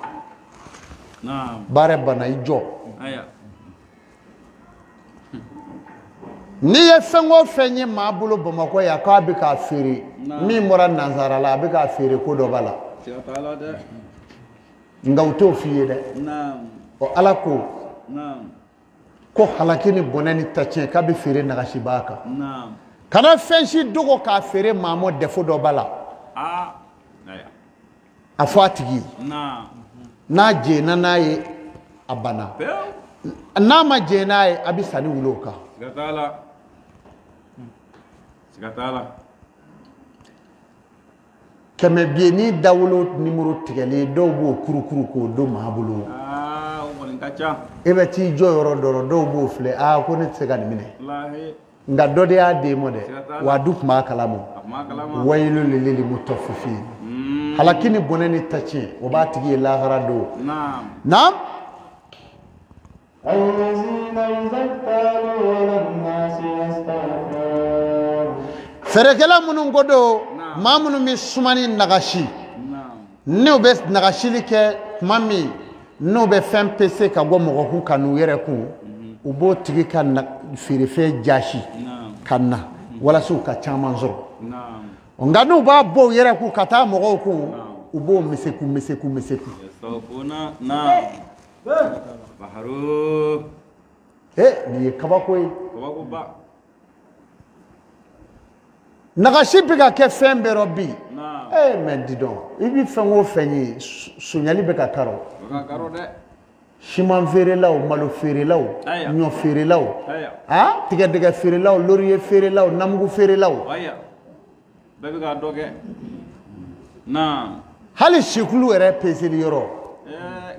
naam baara banna i jɔ aya n'i ye fɛn o fɛn ye maa bolo bamakɔ yan k'a bɛ k'a feere min bɔra nansara la a bɛ k'a feere ko dɔ b'a la siga t'a la dɛ nka u t'o f'i ye dɛ naam ɔ ala ko naam ko halaki ni bɔnɛ ni ta tiɲɛ k'a bɛ feere nagasibaa kan naam kana fɛn si dogo k'a feere maa ma dɛfo dɔ b'a la aya a fɔ a tigi ye naam n'a jɛnna n'a ye a banna pew n'a ma jɛn n'a ye a bɛ sanni wuli o kan siga t'a la siga t'a la kɛmɛ biyenni dawolo nimoro tigɛlen dɔw b'o kurukuru k'o don maa bolo o kɔni ka ca e bɛ t'i jɔ yɔrɔ dɔ la dɔw b'o filɛ ko ne tɛ se ka nin minɛ lahi nka dɔ de y'a den mɔ dɛ wa a dun tun b'a kalama a kuma kalama wayilu lil mutaffifin halaki ni bɔnɛ ni ta tiɲɛ o b'a tigi ye lahara don naam naam الذين إذا اكتالوا على الناس يستغفرون feerekɛla minnu ko don maa minnu bɛ sumani nagasi naam n'u bɛ nagasili kɛ tuma min n'u bɛ fɛn pese ka bɔ mɔgɔ kun ka n'u yɛrɛ kun u b'o tigi ka feerefɛn jasi naam ka na walasa u ka caman sɔrɔ naam nka n'u b'a bɔ u yɛrɛ kun ka taa mɔgɔw kun u b'o meseku meseku meseku yastawfuna naam baharo nin ye kabako ye kabakoba nagasi bɛ ka kɛ fɛn bɛɛ rɔ bi naam mɛ di dɔn i bɛ fɛn o fɛn ye sonyali bɛ ka karo o ka karo dɛ siman feerelaw malo feerelaw ɲɔ feerelaw tigɛdɛgɛ feerelaw laurier feerelaw namugu feerelaw bɛɛ bɛ ka dɔ kɛ naam hali sikulu yɛrɛ peseli yɔrɔ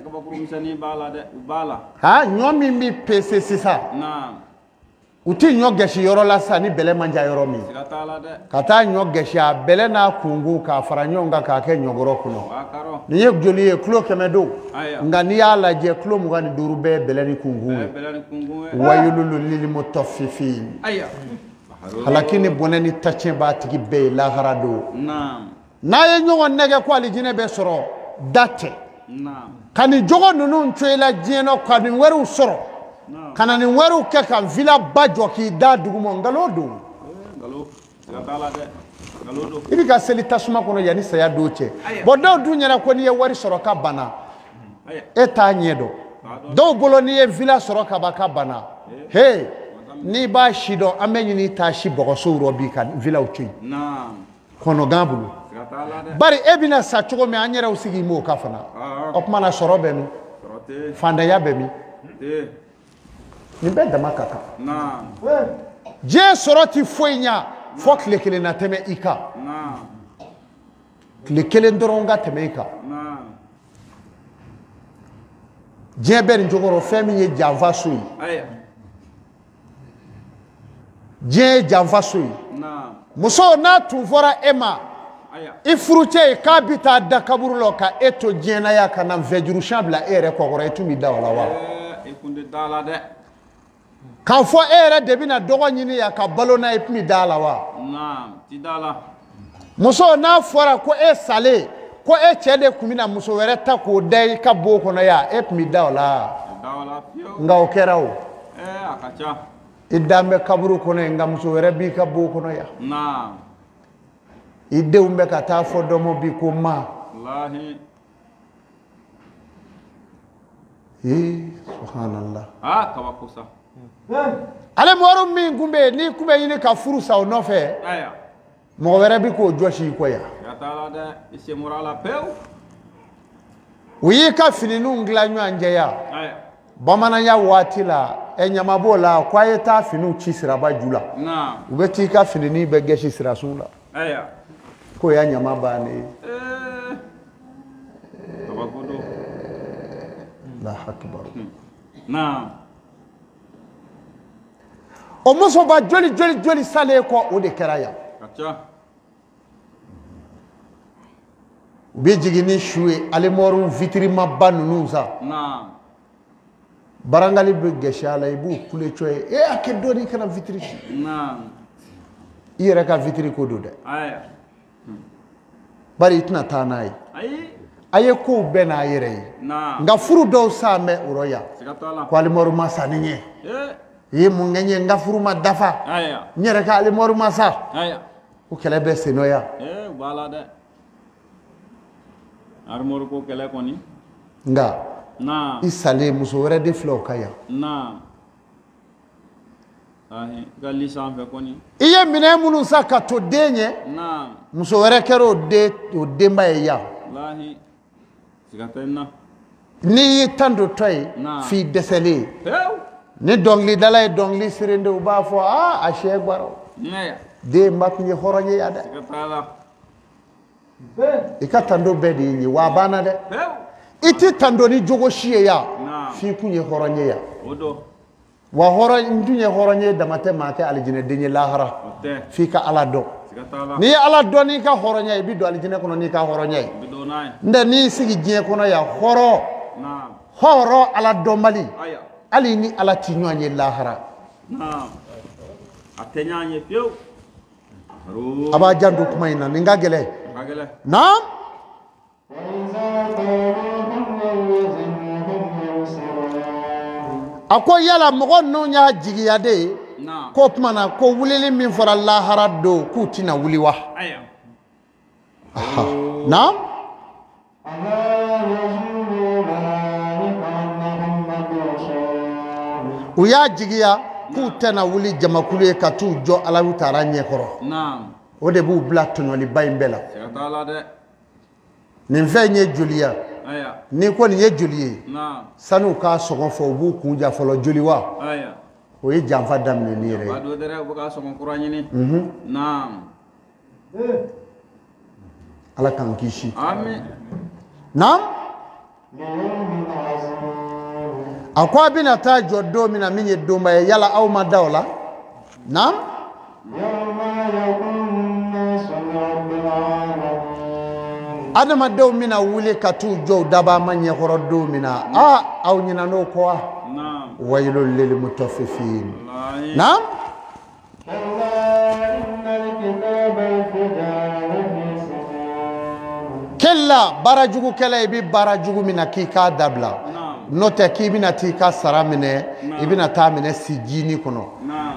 kabakuru misɛnnin b'a la dɛ u b'a la ɲɔ min bɛ pese sisan naam u ti ɲɔ gɛsi yɔrɔ la sisan ni bɛlɛ man ca yɔrɔ min siga t'a la dɛ ka taa ɲɔ gɛsi a bɛlɛ n'a kungun k'a fara ɲɔgɔn kan k'a kɛ ɲɔgɔrɔ kɔnɔ nin ye joli ye kilo 100 don nka n'i y'a lajɛ kilo 25 bɛɛ ye bɛlɛ ni kungun ye wayululu lilmutaffifin halaki ni bɔnɛ ni tacɛn b'a tigi bɛɛ ye lahara don n'a ye ɲɔgɔn nɛgɛ ko alijinɛ bɛ sɔrɔ da tɛ ka nin jogo ninnu to i la diɲɛ na ka nin wɛrɛw sɔrɔ ka na nin wɛrɛw kɛ ka villa ba jɔ k'i da duguma nkalon don i bɛ ka seli tasuma kɔnɔ yanni saya don cɛ bon dɔw dun ɲɛna ko n'i ye wari sɔrɔ ka bana e t'a ɲɛ dɔn dɔw bolo n'i ye villa sɔrɔ ka ban ka bana hey n'i b'a si dɔn an bɛ ɲini t'a si bɔgɔso rɔ bi ka villaw to yen kɔnɔgan bolo bari e bɛna sa cogo min an yɛrɛw sigi m'o ka fana o tuma na sɔrɔ bɛ min fandanya bɛ min nin bɛɛ dama ka kan diɲɛ sɔrɔ ti foyi ɲa fo tile kelen na tɛmɛ i kan tile kelen dɔrɔn ka tɛmɛ i kan diɲɛ bɛ nin cogo rɔ fɛn min ye janfa so ye diɲɛ ye janfa so ye muso n'a tun fɔra e ma i furucɛ ye k'a bɛ taa da kaburu la ka e to diɲɛnaya ka na vɛjurusiɲɛ bila e yɛrɛ kɔkɔrɔ e tun bɛ da o la wa k'a fɔ e yɛrɛ de bɛna dɔgɔ ɲini yan ka balo n'a ye tun bɛ da la wa muso n'a fɔra ko e salen ko e cɛ de tun bɛna muso wɛrɛ ta k'o da i ka bo kɔnɔ yan e tun bɛ da o la nka o kɛra o i dan bɛ kaburu kɔnɔ yen nka muso wɛrɛ b'i ka bo kɔnɔ yan i denw bɛ ka taa fɔ dɔ ma bi ko ma subhanallah ale mɔgɔ min kun bɛ yen n'i kun bɛ ɲini ka furu sa o nɔfɛ mɔgɔ wɛrɛ bɛ k'o jɔsi i kɔ yan u y'i ka finiw dilan ɲɔgɔn cɛ yan bamananya waati la ɲama b'o la ko a ye taa finiw ci siraba ju la u bɛ t'i ka fini bɛɛ gɛsi sirasun la ko ya ɲama bannen Allahu akbar o musoba joli salen kɔ o de kɛra yan u bɛ jigin ni su ye alimɔriw vitirima ninnu sa barangali bɛ gɛsi a la i b'u kule cɔ ye a kɛ dɔɔni i kana vitiri ci i yɛrɛ ka vitiri ko don dɛ bari i tɛna taa n'a ye a ye kow bɛɛ n'a yɛrɛ ye nka furu dɔw sa mɛ o rɔ yan ko alimɔri ma sa ni ɲɛ i ye mun kɛ n ye n ka furu ma dafa n yɛrɛ ka alimɔri ma sa ko kɛlɛ bɛ sen nɔ yan nka i salen muso wɛrɛ de filɛ o ka yan i ye minɛn minnu sa ka to den ɲɛ muso wɛrɛ kɛra o denba ye yan n'i y'i tan don tɔ ye f'i dɛsɛlen ni dɔnkilidala ye dɔnkili siri de u b'a fɔ a sɛ gbara den ba tun ye hɔrɔn ye yan dɛ i ka tando bɛɛ de ye wa a banna dɛ i ti tando ni jogo si ye yan f'i kun ye hɔrɔn ye yan wa hɔrɔn n tun ye hɔrɔn ye dama tɛ maa kɛ alijinɛden ye lahara f'i ka ala dɔn n'i ye ala dɔn n'i ka hɔrɔnya ye i bɛ don alijinɛ kɔnɔ n'i ka hɔrɔnya ye n tɛ n'i sigi diɲɛ kɔnɔ yan hɔrɔn ala dɔnbali hali ni ala ti ɲɔgɔn ye lahara a b'a janto kuma in na nin ka gɛlɛn naam a ko yala mɔgɔ ninnu y'a jigiya de ye ko tuma na ko wulili min fɔra lahara don k'u tɛna wuli wa naam u y'a jigiya k'u tɛna wuli jamakulu ye ka t'u jɔ Alahu Taala ɲɛkɔrɔ o de b'u bila tɔɲɔliba in bɛɛ la nin fɛn ye joli ye ni ko ni ye joli ye sanu ka sogon fo bu kunja folo joli wa o ye janfa damne ni yere ba do dere bu ka sogon kurani ni naam ala kan kishi amin naam akwa bina ta joddo mina minye doma yala aw ma dawla naam adama dew mina wuli katu jow daba manye horodo mina aw nyina no ko naam waylul lil mutaffifin naam kella barajugu kala ibi barajugu mina ki ka dabla note ki bina ti ka sara mine ibina ta mine sijini kono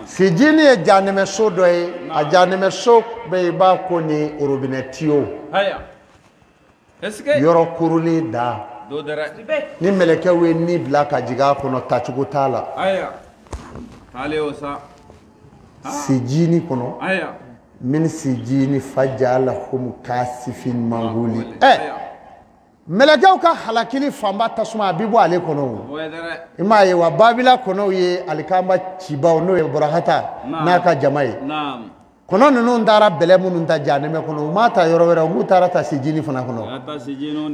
sijini e janeme so do e a janeme so be ba ko ni orobinetio haya eske yoro kuruli da do dere ni meleke we ni bla ka jiga kono tachugo tala haya tale osa sijini kono haya min sijini fajalahum kasifin manguli melekaw ka halakili famba tasuma bibo ale kono ima ye wa babila kono ye alikamba chibaw no ye burahata naka jamai naam kono nunu ndara bele munu nda janeme kono mata yoro wera mu tarata sijini fana kono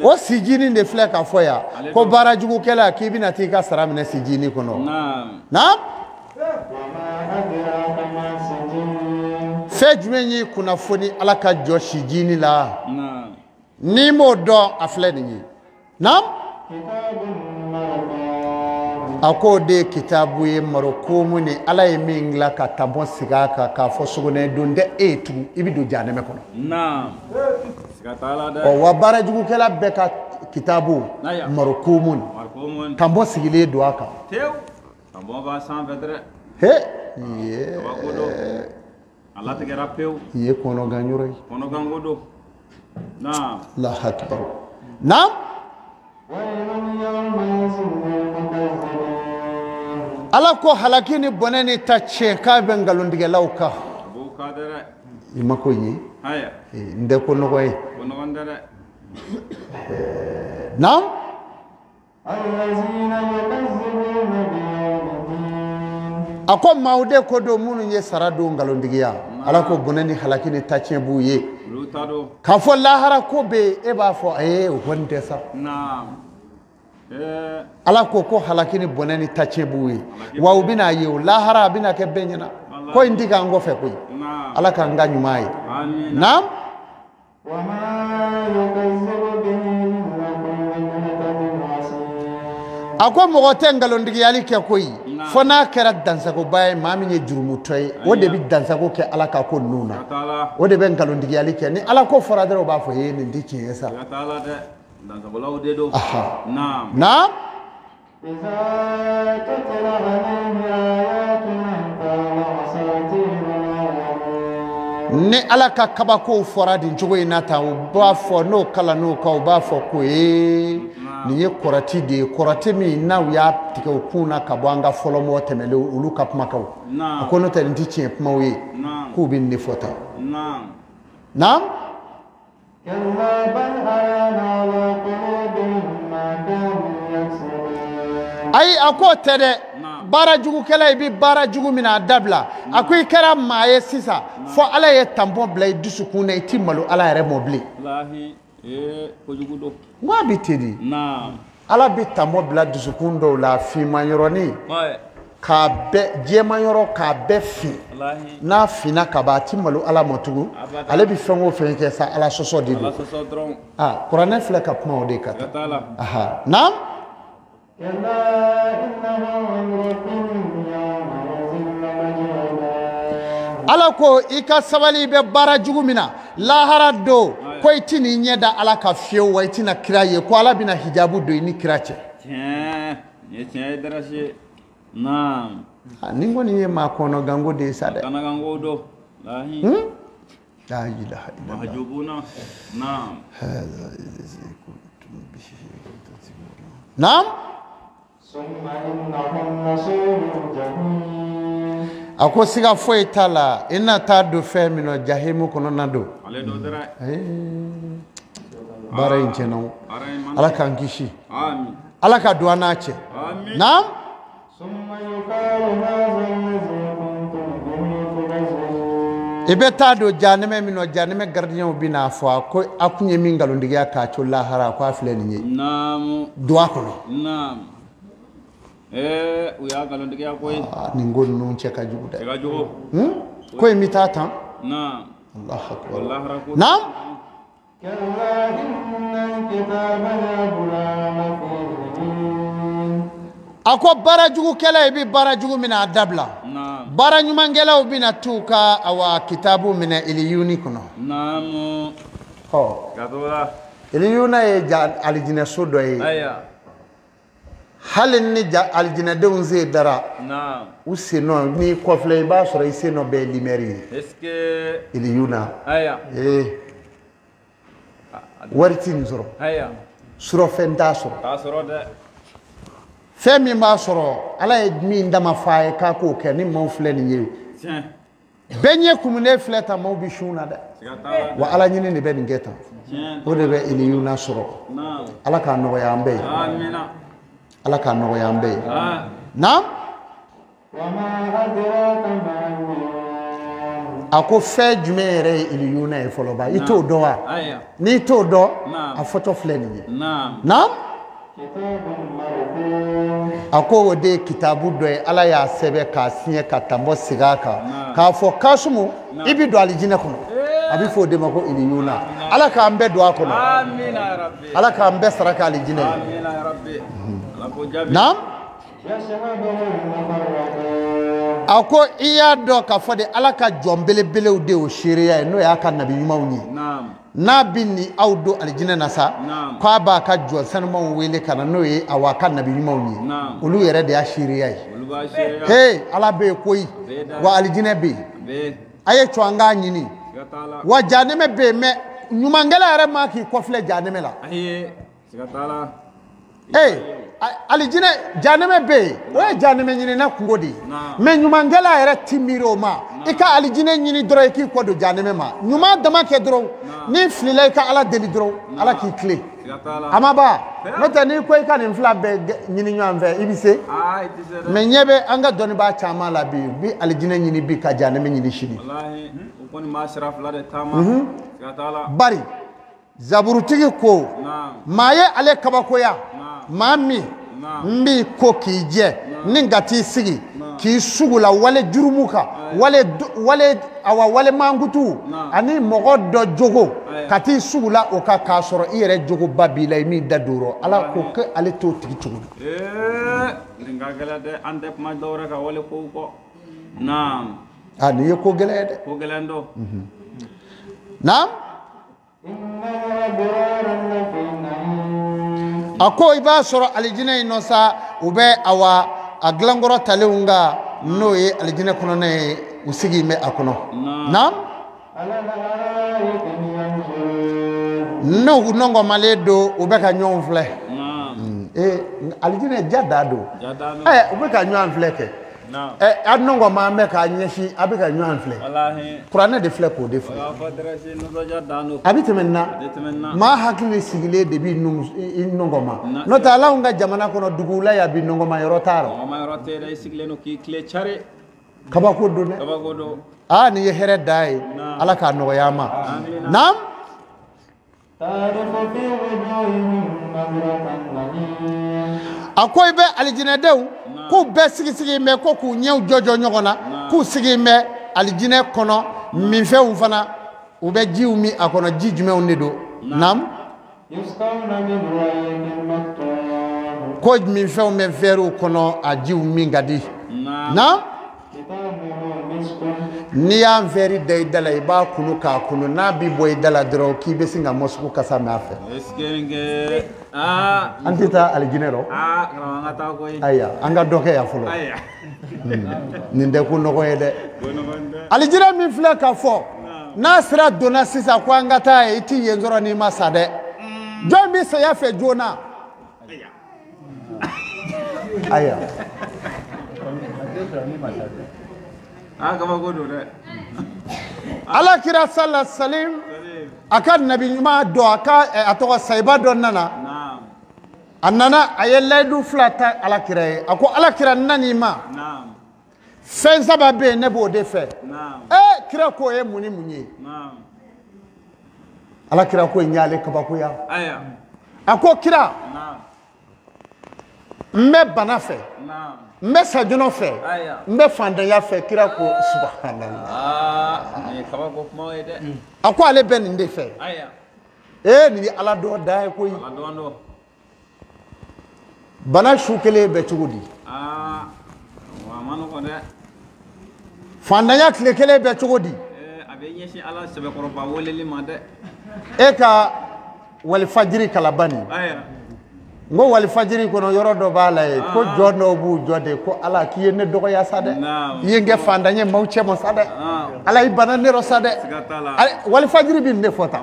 o sijini de fle ka foya ko barajugu kela kibina tika saramine sijini kono naam fejmenyi kuna foni alaka joshi jini la ni mo do afle ni nam ako de kitabu ye marokumu ni ala ye mingla ka tabon siga ka fo sugune donde etu ibido janeme kono naam siga tala da o wa barajugu kala be ka kitabu marokumu tambo sigile do aka tew tambo ba san vedre he ye Allah te garapeu ye kono ganyure kono gangodo naam la akbar naam ala ko halakini bonani ta cheka bengalundige lauka bu kadere imako yi haya nde kono koy kono gondere naam allazina yukazzibuna bi ako maude ko do munu ye sarado ngalondigiya ala ko bonani halakini ta chebu ye lutado ka fo lahara ko be e ba fo wonde sa naam ala ko halakini bonani ta chebu ye wa ubina ye lahara bina ke benyana ko indiga ngo fe ko ala ka nganyu mai amin naam wa ma yukazzibu bihi ako mogote ngalondigi yali ke koyi fona kera dansago baye mami nye jurumu toy o de bi dansago ke ala ka ko nuna o de be ngalondigi yali ke ni ala ko faradero ba fo ye ni ndiki yesa taala de dansago law de do naam naam iza tatla alayhi ayatuna ni ala ka kabako foradi njogo inata o ba fo no kala no ka o ba fo ko ni ye korati de korati mi na ya tike kuna kabanga folomo temele ulu kapmakaw ko no tan ti chien pma we ku bin ni fota naam naam kalla bal ayana wa qulubihim ma kanu yaksubun ay ako tede bara jugu kala bi bara jugu mina dabla akoy kara maye sisa fo ala ye tambo blay dusukuna itimalu ala re mobli wallahi ko jugu do wa bitedi naam ala bi tambo bla dusukun do la fi mayoroni ka be je mayoro ka be fi wallahi na fina ka ba timalu ala motugu ale bi fengo fenke sa ala soso di do qur'an fle ka pma o de kata aha naam ala ko ika sabali be bara jugumina lahara do ko itini nyeda ala ka fiyo wa itina kiraye ko ala bina hijabu do ni kirache ye darashe naam ningo ni ma kono gango de sada kana gango do lahi la ilaha illa mahjubuna naam hada kuntum bihi naam ako siga foi tala ina ta do femino jahimu kono nado ale do dara bara in chenau ala kan kishi amin ala ka duana che amin nam ibeta do janeme mino janeme gardien bina fo ko akunye mingalo ndiga ka cho lahara ko afle ni nam dua ko nam uya galo ndiga ko ni ngon non che ka jugo de ka jugo ko imita tan nam allah akbar allah rakut nam kalla inna kitaba la bulama ako bara jugu kala bi bara jugu mina dabla bara nyuma ngela ubina tuka awa kitabu mina iliyuni kuno naam ho gadola iliyuna e aljina sodo e aya halin ni aljina de unze dara naam useno ni kofle ba soro iseno be limeri est-ce que iliyuna aya wartin zoro aya suro fenta soro ta soro de femi ma soro ala e mi ndama faaye ka ko ke ni mon fle ni yewi benye kumune fleta mo bi shuna da wa ala nyini ni ben ngeta o de be ili yuna soro ala ka no ya ambe amina ala ka no ya ambe na wa ma adraka ma ako fe jumere ili yuna e foloba ito do wa ni to do a photo fle ni na ako wode kitabu do ala ya sebe ka sinye ka tambo sigaka ka fo kasumu ibi do alijine kono abi fo de mako ili yuna ala ka ambe do akono amin ya rabbi ala ka ambe saraka alijine amin ya rabbi ala ko jabi nam ako iya do ka fo de ala ka jombele bele de o shiriya no ya ka nabi mawni nam nabini awdo aljina nasa kwa ba ka jo sanmo wele kana no ye awaka nabi mawni ulu yere de ashiriya hey ala be koyi wa aljina be aye chwanga nyini wa janeme be me nyumangela yere ma ki kofle janeme la aye sigatala hey alijine janeme be o janeme nyini na kungodi me nyumangela yere timiro ma ika alijine nyini dro ki kodo janeme ma nyuma dama ke dro ni flile ka ala deli dro ala ki kle amaba nota ni ko ika ni fla be nyini nyanve ibise me nyebe anga doni ba chama la bi alijine nyini bi ka janeme nyini shidi wallahi ko ni mashraf la de tama sigatala bari zaburutigi ko maye ale kabakoya mami mbi ko kije ningati sigi ki sugula wale jurumuka wale mangutu ani mogodo jogo kati sugula o ka kasoro ire jogo babila mi daduro ala ko ke ale to tigi chugo ngagala de ande ma dawra ka wale ko naam ani ko gelede ko gelando naam ako iba soro alijine inosa ube awa aglangoro taleunga noye alijine kuno ne usigi me akono na no nongo maledo ube ka nyonfle alijine jadado ube ka nyonfle ke adnongo ma me ka nyeshi abika nyonfle wallahi qur'an de fle ko de fle abite menna ma hakili sigile de bi nongo ma no ta la nga jamana kono dugula ya bi nongo ma yoro taro ma yoro tere sigile no ki kle chare kaba ko do ne kaba ko do ni here dai ala ka no yama nam tarifu fi wujuhihim akoy be alijine dew ku be sigi me ko ku nyew jojo nyogona ku sigi me alijine kono mi few fana u be jiw mi akono jijume onedo nam yustawna min ra'yin maktum ko mi few me veru kono a jiw mi ngadi nam ni ya veri de dala ba kunu ka kunu na bi boy dala dro ki be singa mosku kasa ma fe eskenge antita aljinero ngata ko aya anga doke ya fulo aya ninde ku no ko ede aljira mi fle ka fo na sira dona sisa ko ngata e ti yenzoro ni masade jo mi se ya fe jona aya kama godo de ala kira sallallahu salim aka nabi ɲuman dɔ aka a tɔgɔ sayiba dɔ nana a nana a ye layidu fila ta alakira ye a ko alakira nani ma fɛn saba bɛ yen ne b'o de fɛ kira ko ye mun ni mun ye alakira ko n y'ale kabakoya a ko kira n bɛ bana fɛ n bɛ sajɔnɔ fɛ n bɛ fantanya fɛ kira ko subhanallah a ko ale bɛ nin de fɛ nin ye ala dɔ da ye koyi bana su kelen bɛ cogo di fantanya tile kelen bɛ cogo di e ka walifajiri kalabani n ko walifajiri kɔnɔ yɔrɔ dɔ b'a la ye ko jɔn dɔw b'u jɔ de ko ala k'i ye ne dɔgɔya sa dɛ i ye n kɛ fantanya maaw cɛ ma sa dɛ ala y'i bana ne rɔ sa dɛ walifajiri bɛ nin de fɔ tan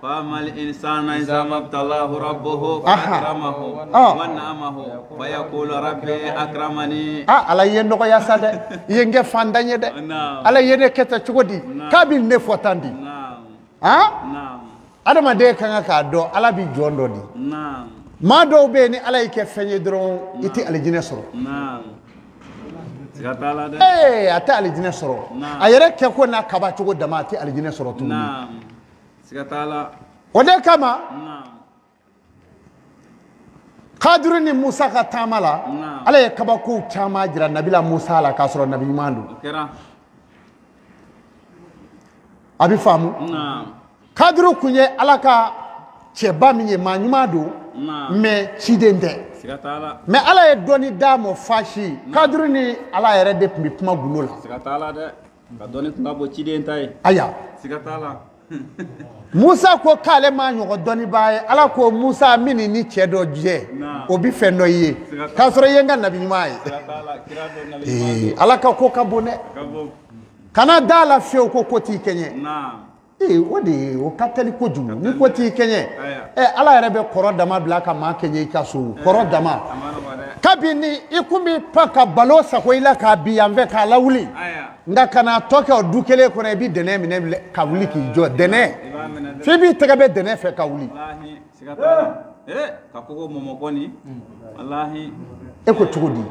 فأما الإنسان إذا ما ابتلاه ربه فأكرمه ونعمه ويقول ربي أكرمني ala ye nɔgɔya sa dɛ i ye n kɛ fantanya dɛ ala ye ne kɛ tan cogo di k'a bɛ ne fɔ tan di adamaden kan k'a dɔn ala bɛ jɔn dɔ di maa dɔw bɛ yen ni ala y'i kɛ fɛn ye dɔrɔn i tɛ alijinɛ sɔrɔ a tɛ alijinɛ sɔrɔ a yɛrɛ kɛ ko n'a kaba cogo dama a tɛ alijinɛ sɔrɔ tuguni o de kama Kadiri ni Musa ka taama la ala ye kabakow caman jira nabila Musa la k'a sɔrɔ nabi ɲuman don a bɛ faamu Kadiri kun ye ala ka cɛba min ye maa ɲuman don mais ciden tɛ mais ala ye dɔnni d'a ma fasi Kadiri ni ala yɛrɛ de tun bɛ kuma gundo la aya Musa ko k'ale ma ɲɔgɔn dɔnnibaa ye ala ko Musa min ni cɛ dɔ jɛ o bɛ fɛn dɔ ye k'a sɔrɔ i ye n ka nabi ɲuman ye ala ka ko ka bon dɛ kana da la fiyewu ko t'i kɛɲɛ o de ye o ka teli kojugu ni ko t'i kɛɲɛ ala yɛrɛ bɛ kɔrɔ dama bila ka maa kɛɲɛ i ka so kɔrɔ dama kabini i kun bɛ pan ka balo sago i la k'a bi yan fɛ k'a lawuli nka kana tɔ kɛ o du kelen kɔnɔ i bɛ dɛnɛ minɛ ka wuli k'i jɔ dɛnɛ f'i b'i tɛgɛ bɛ dɛnɛ fɛ ka wuli e ko cogo di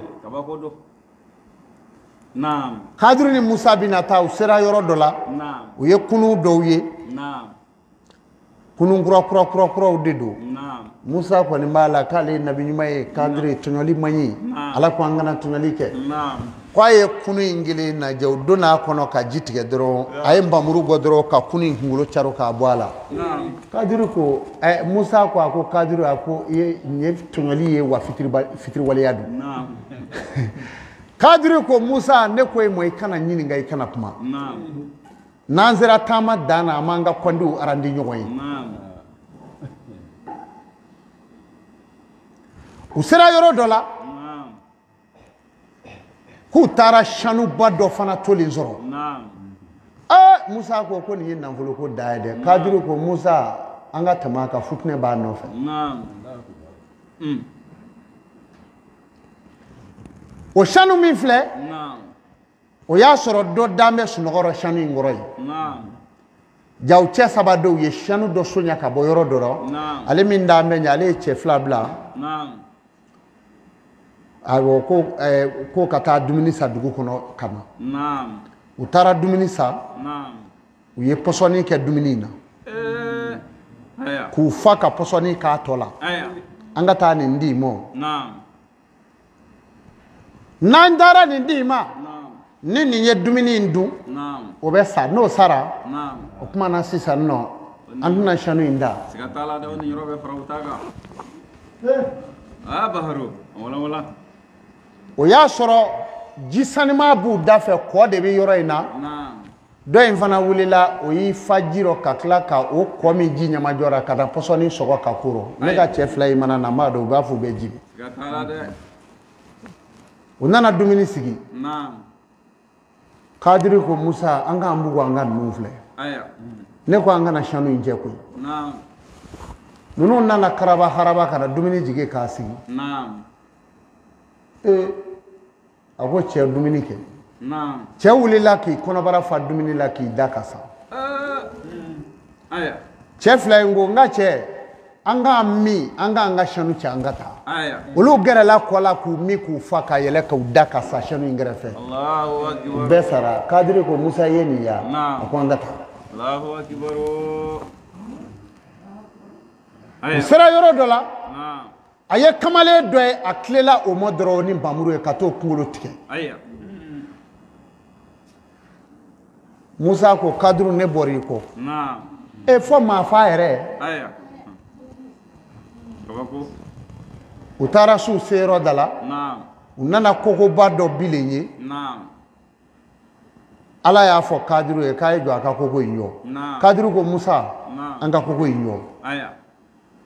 Kadiri ni Musa bɛna taa u sera yɔrɔ dɔ la u ye kunu dɔw ye kunu kura de don Musa kɔni b'a la k'ale ye nabi ɲuman ye Kadiri tɔɲɔli man ɲi ala ko an kana tɔɲɔli kɛ k'a ye kunu in kelen lajɛ o donna a kɔnɔ ka ji tigɛ dɔrɔn a ye nbamuru bɔ dɔrɔn ka kunu in kunkolo caro k'a bɔ a la Kadiri ko Musa ko a ko Kadiri a ko nin ye tɔɲɔli ye wa fitiriwaleya don Kadiri ko Musa ne ko e ma i kana ɲininka i kana kuma n'an sera taama dan na an b'an ka kɔndiw arandi ɲɔgɔn ye u sera yɔrɔ dɔ la k'u taara sanuba dɔ fana tolen sɔrɔ Musa ko nin ye nafolo ko da ye dɛ Kadiri ko Musa an ka tɛmɛ a kan futinɛ b'a nɔfɛ o sanu min filɛ o y'a sɔrɔ dɔ dan bɛ sunɔgɔ sanu in kɔrɔ ye jaw cɛ saba dɔw ye sanu dɔ soɲa ka bɔ yɔrɔ dɔ la ale min dan bɛ ɲɛ ale ye cɛ fila bila awɔ ko ka taa dumuni sa dugu kɔnɔ ka na u taara dumuni sa u ye pɔsɔni kɛ dumuni in na k'u fa ka pɔsɔni k'a tɔ la an ka taa nin di ma n'an taara nin di ma ni nin ye dumuni in dun o bɛ sa n'o sara o kuma na sisan nɔ an tɛna sanu in da o y'a sɔrɔ ji sanima b'u da fɛ kɔ de bɛ yɔrɔ in na dɔ in fana wulila o y'i fa ji rɔ ka tila ka o kɔ min ji ɲamajɔra ka taa pɔsɔni sɔgɔ ka koro ne ka cɛ fila in mana na n b'a dɔn u b'a fɔ u bɛ jigin u nana dumuni sigi Kadiri ko Musa an k'an bugu an ka ninnu filɛ ne ko an kana sanu in jɛ koyi ninnu nana karaba haraba ka na dumuni jigin k'a sigi a ko cɛ dumuni kɛ cɛ wulila k'i kɔnɔbara fa dumuni la k'i da ka sa aya cɛ fila in ko n ka cɛ an ka min an ka sanu cɛ an ka taa aya olu gɛrɛla kɔ la k'u min k'u fa ka yɛlɛ k'u da ka sa sanu in kɛrɛfɛ Allahu akbar bɛɛ sara kadiri ko musa ye nin ya Naam. a ko an ka taa Allahu akbar u aya sera yɔrɔ dɔ la naam a ye kamalen dɔ ye a tilela o ma dɔrɔn ni npanmuru ye ka t'o kunkolo tigɛ aya musa ko kadiri ne bɔra i kɔ naam fɔ maa fa yɛrɛ aya kabako u taara s'u se yɔrɔ da la naam u nana kokoba dɔ bilen ye naam ala y'a fɔ kadiri ye k'a ye jɔ a ka koko in jɔ naam kadiri ko musa naam an ka koko in jɔ aya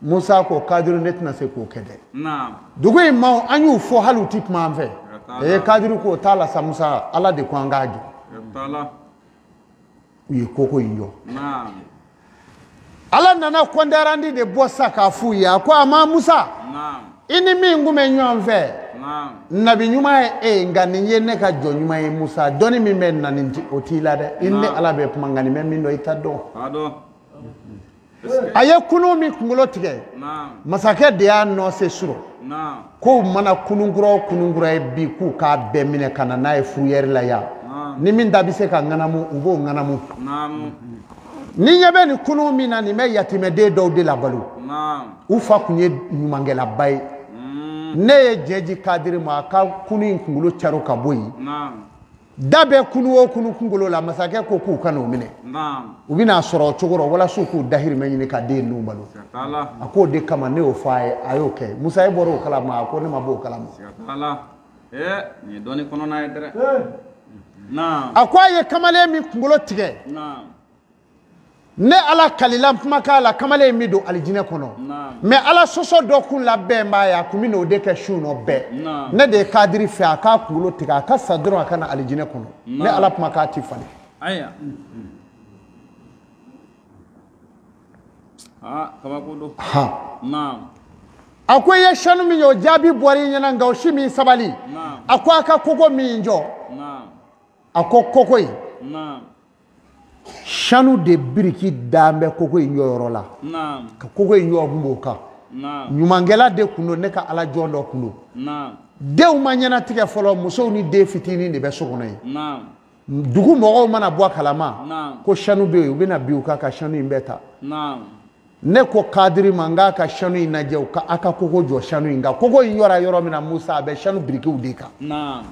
musa ko kadiri ne tɛna se k'o kɛ dɛ naam dugu in maaw an y'u fɔ hali u ti kuma an fɛ Taala. kadiri ko t'a la sa musa ala de ko an k'a jɔ taala u ye koko in jɔ naam ala nana kɔndarandi de bɔ sa k'a f'u ye a ko a ma musa naam i ni min kun bɛ ɲɔgɔn fɛ naam nabi ɲuman ye e nka nin ye ne ka jɔn ɲuman ye musa dɔnni min bɛ na nin o t'i la dɛ i ni ala bɛ kuma nka nin bɛ min dɔn i ta dɔn ado a ye kunu min kunkolo tigɛ naam masakɛ de y'a nɔse sɔrɔ naam ko mana kununkura o kununkura ye bi k'u k'a bɛɛ minɛ ka na n'a ye furuyɛri la yan naam ni min da bɛ se ka ŋanamu u b'o ŋanamu naam ni ɲɛ bɛ nin kunu min na nin bɛ yatimɛden dɔw de labalo naam u fa tun ye ɲumankɛlaba ye ne ye diɲɛ di kadiri ma a ka kunu in kunkolo caro ka bɔ yen naam da bɛ kunu o kunu kunkolo la masakɛ ko k'u ka n'o minɛ naam u bɛna sɔrɔ o cogo rɔ walasa k'u dahirimɛ ɲini ka den ninnu balo taala a k'o de kama ne y'o fɔ a ye a y'o kɛ musa ye bɔra o kalama a ko ne ma bɔ o kalama taala nin ye dɔɔni kɔnɔna ye dɛrɛ naam a ko a ye kamalen min kunkolo tigɛ naam ne ala kalila kumakan la kamalen min don alijinɛ kɔnɔ naam mɛ ala sɔsɔ dɔ kun labɛn b'a ye a kun bɛ n'o de kɛ su nɔ bɛɛ naam ne de ye kadiri fɛ a k'a kunkolo tigɛ a ka sa dɔrɔn a ka na alijinɛ kɔnɔ ne ala kumakan ti falen aya kabako do naam a ko i ye sanu min ye o jaabi bɔra i ɲɛna nka o si min sabali naam a ko a ka koko min jɔ naam a ko koko in naam sanu de biriki dan bɛ koko in jɔyɔrɔ la naam ka koko in jɔ kun b'o kan naam ɲumankɛla de kun don ne ka ala jɔn dɔ kun don naam denw ma ɲɛnatigɛ fɔlɔ musow ni den fitinin de bɛ so kɔnɔ yen naam dugu mɔgɔw mana bɔ a kalama naam ko sanu bɛ yen u bɛna bin u kan ka sanu in bɛɛ ta naam ne ko kadiri ma n k'a ka sanu in lajɛ u ka a ka koko jɔ sanu in kan koko in yɔrɔ yɔrɔ min na musa a bɛ sanu birikiw de kan naam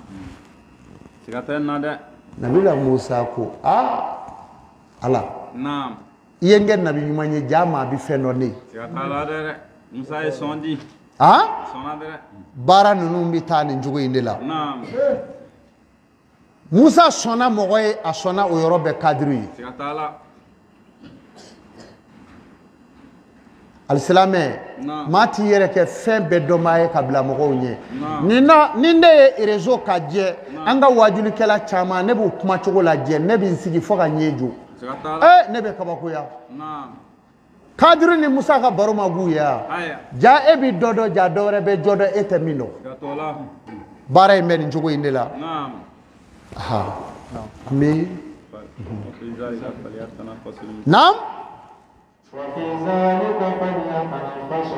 siga tɛ n na dɛ nabila musa ko ala naam i ye n kɛ nabi ɲuman ye jaa maa bɛ fɛn dɔ ne ye siga t'a la dɛ musa ye sɔn di sɔnna dɛ baara ninnu bɛ taa nin cogo in de la naam musa sɔnna mɔgɔ ye a sɔnna o yɔrɔ bɛɛ kadiri ye siga t'a la alisilamɛ naam maa t'i yɛrɛ kɛ fɛn bɛɛ dɔnbaa ye ka bila mɔgɔw ɲɛ naam ni ne ye réseau ka jɛ an ka wajulikɛla caman ne b'u kuma cogo lajɛ ne bɛ n sigi fo ka ɲɛ jo siga t'a la ne bɛ kabakoya naam kadiri ni musa ka baro ma b'u ye wa aya ja e bɛ dɔ dɔn ja dɔ wɛrɛ bɛ dɔ dɔn e tɛ min dɔn siga t'o la baara in bɛ nin cogo in de la naam mais وفي ذلك فليتنافس naam وفي ذلك فليتنافس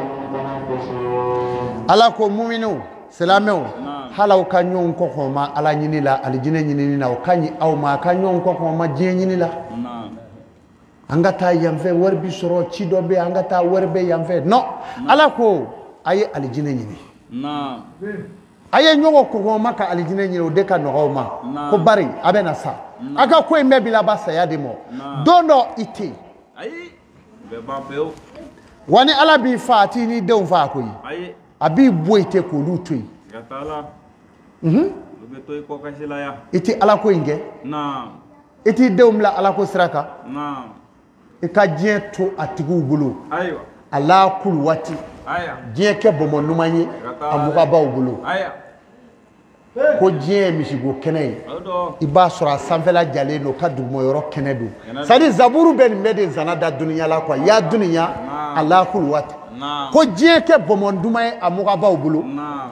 المتنافسون ala ko muminu silamɛw Naam. hali aw ka ɲɔgɔn kɔkɔma ala ɲini la alijinɛ ɲinini na o ka ɲi aw ma a ka ɲɔgɔn kɔkɔma diɲɛ ɲini la naam an ka taa yan fɛ wari bi sɔrɔ ci dɔ bɛ yen an ka taa wari bɛ yan fɛ non ala ko a ye alijinɛ ɲini naam a ye ɲɔgɔn kɔkɔma ka alijinɛ ɲini o de ka nɔgɔ aw ma Naam. ko bari a bɛ na sa a ka ko in bɛɛ bi laban saya de ma Naam. don dɔ i tɛ yen ayi bɛɛ ban pewu wa ni ala b'i fa a t'i ni denw fa a koyi ayi a b'i bɔ i tɛ k'olu to yen siga t'a la olu bɛ to i kɔ kasi la yan i tɛ ala ko in kɛ naam i t'i denw bila ala ko sira kan naam i ka diɲɛ to a tigiw bolo ayiwa a la kulu waati aya diɲɛ kɛ bɔnbɔn ɲuman ye a mugabaw bolo aya ko diɲɛ ye misigo kɛnɛ ye o dɔ i b'a sɔrɔ a sanfɛla jalen don ka duguma yɔrɔ kɛnɛ don c'est à dire zaburu bɛ nin bɛɛ de zana da duniya la quoi ya duniya a la kulu waati naam ko diɲɛ kɛ bɔnbɔn duman ye a mugabaw bolo naam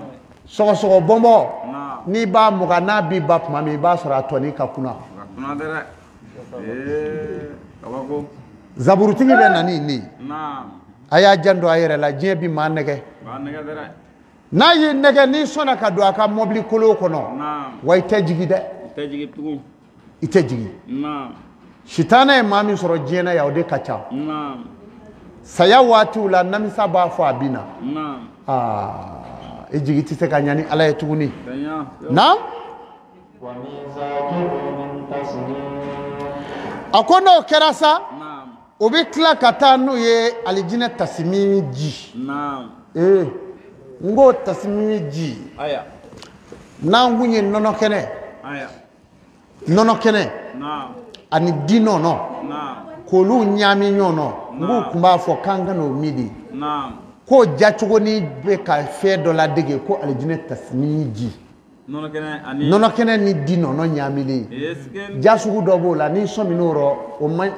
sɔgɔsɔgɔ bɔnbɔn naam n'i b'a muga n'a b'i ba tuma min i b'a sɔrɔ a tɔni ka kunna ka kunna dɛ dɛ kabako zaburutigi bɛ nani ni naam a y'a janto a yɛrɛ la diɲɛ bi maa nɛgɛ b'a nɛgɛ dɛrɛ n'a y'i nɛgɛ n'i sɔnna ka don a ka mɔbili kolon kɔnɔ naam wa i tɛ jigi dɛ i tɛ jigin tugun i tɛ jigi naam sitanɛ ye maa min sɔrɔ diɲɛ na yan o de ka ca naam saya waatiw la namisa b'a fɔ a bɛ na naam i jigi tɛ se ka ɲa ni ala ye tuguni tanya naam وميزاجه من تسنيم a ko n'o kɛra sa naam o bɛ tila ka taa n'o ye alijinɛ tasimi ji naam n ko tasimi ji aya n'an kun ye nɔnɔ kɛnɛ aya naam ani di nɔnɔ naam k'olu ɲaami ɲɔgɔn na n k'u tun b'a fɔ k'an ka n'o min de naam ko jacogoni bɛ ka fɛn dɔ ladege ko alijinɛ tasimi ji nɔnɔ kɛnɛ ani nɔnɔ kɛnɛ ni di nɔnɔ ɲaamilen est-ce que ja sugu dɔ b'o la n'i sɔmin'o rɔ o man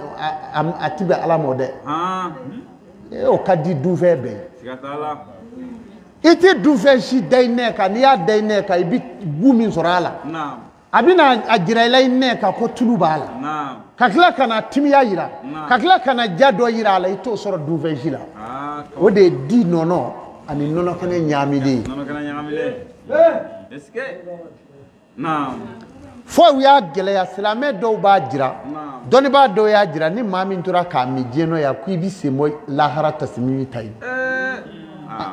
a ti bɛn ala mɔ dɛ han o ka di dunfɛn bɛɛ ye siga t'a la i tɛ dunfɛn si da i nɛ kan n'i y'a da i nɛ kan i bɛ bu min sɔrɔ a la naam a bɛna a jira i la i nɛ kan ko tulu b'a la naam ka tila ka na timiya jira Naam. ka tila ka na ja dɔ jira a la i t'o sɔrɔ dunfɛn si la ah o de ye di nɔnɔ ani nɔnɔ kɛnɛ ɲaamilen nɔnɔ kɛnɛ ɲagamilen est-ce que naam fo u y'a gɛlɛya silamɛ dɔw b'a jira naam dɔnnibaa dɔw y'a jira ni maa min tora k'a min diɲɛ nɔ yan ko i bɛ sen bɔ lahara tasimi ta ye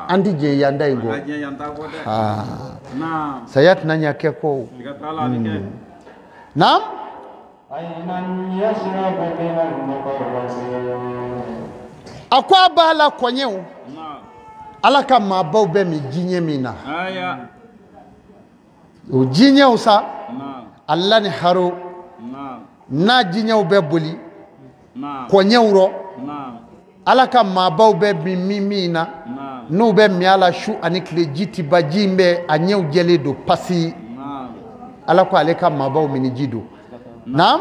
an tɛ jɛ yan da in kɔ ka diɲɛ yan t'a fɔ dɛ naam saya tɛna ɲɛ kɛ kɔ siga t'a la ni kɛ naam عينا يشرب بها المقربون a ko a b'a la kɔɲɛw naam ala ka maabaw bɛ min diɲɛ min na aya o diɲɛw sa naam ala ni haro naam n'a diɲɛw bɛ boli naam kɔɲɛw rɔ naam ala ka maabaw bɛ min na naam n'u bɛ min a la su ani tile ji ti ba ji in bɛ a ɲɛw jɛlen don pasi naam ala ko ale ka maabaw min ji don naam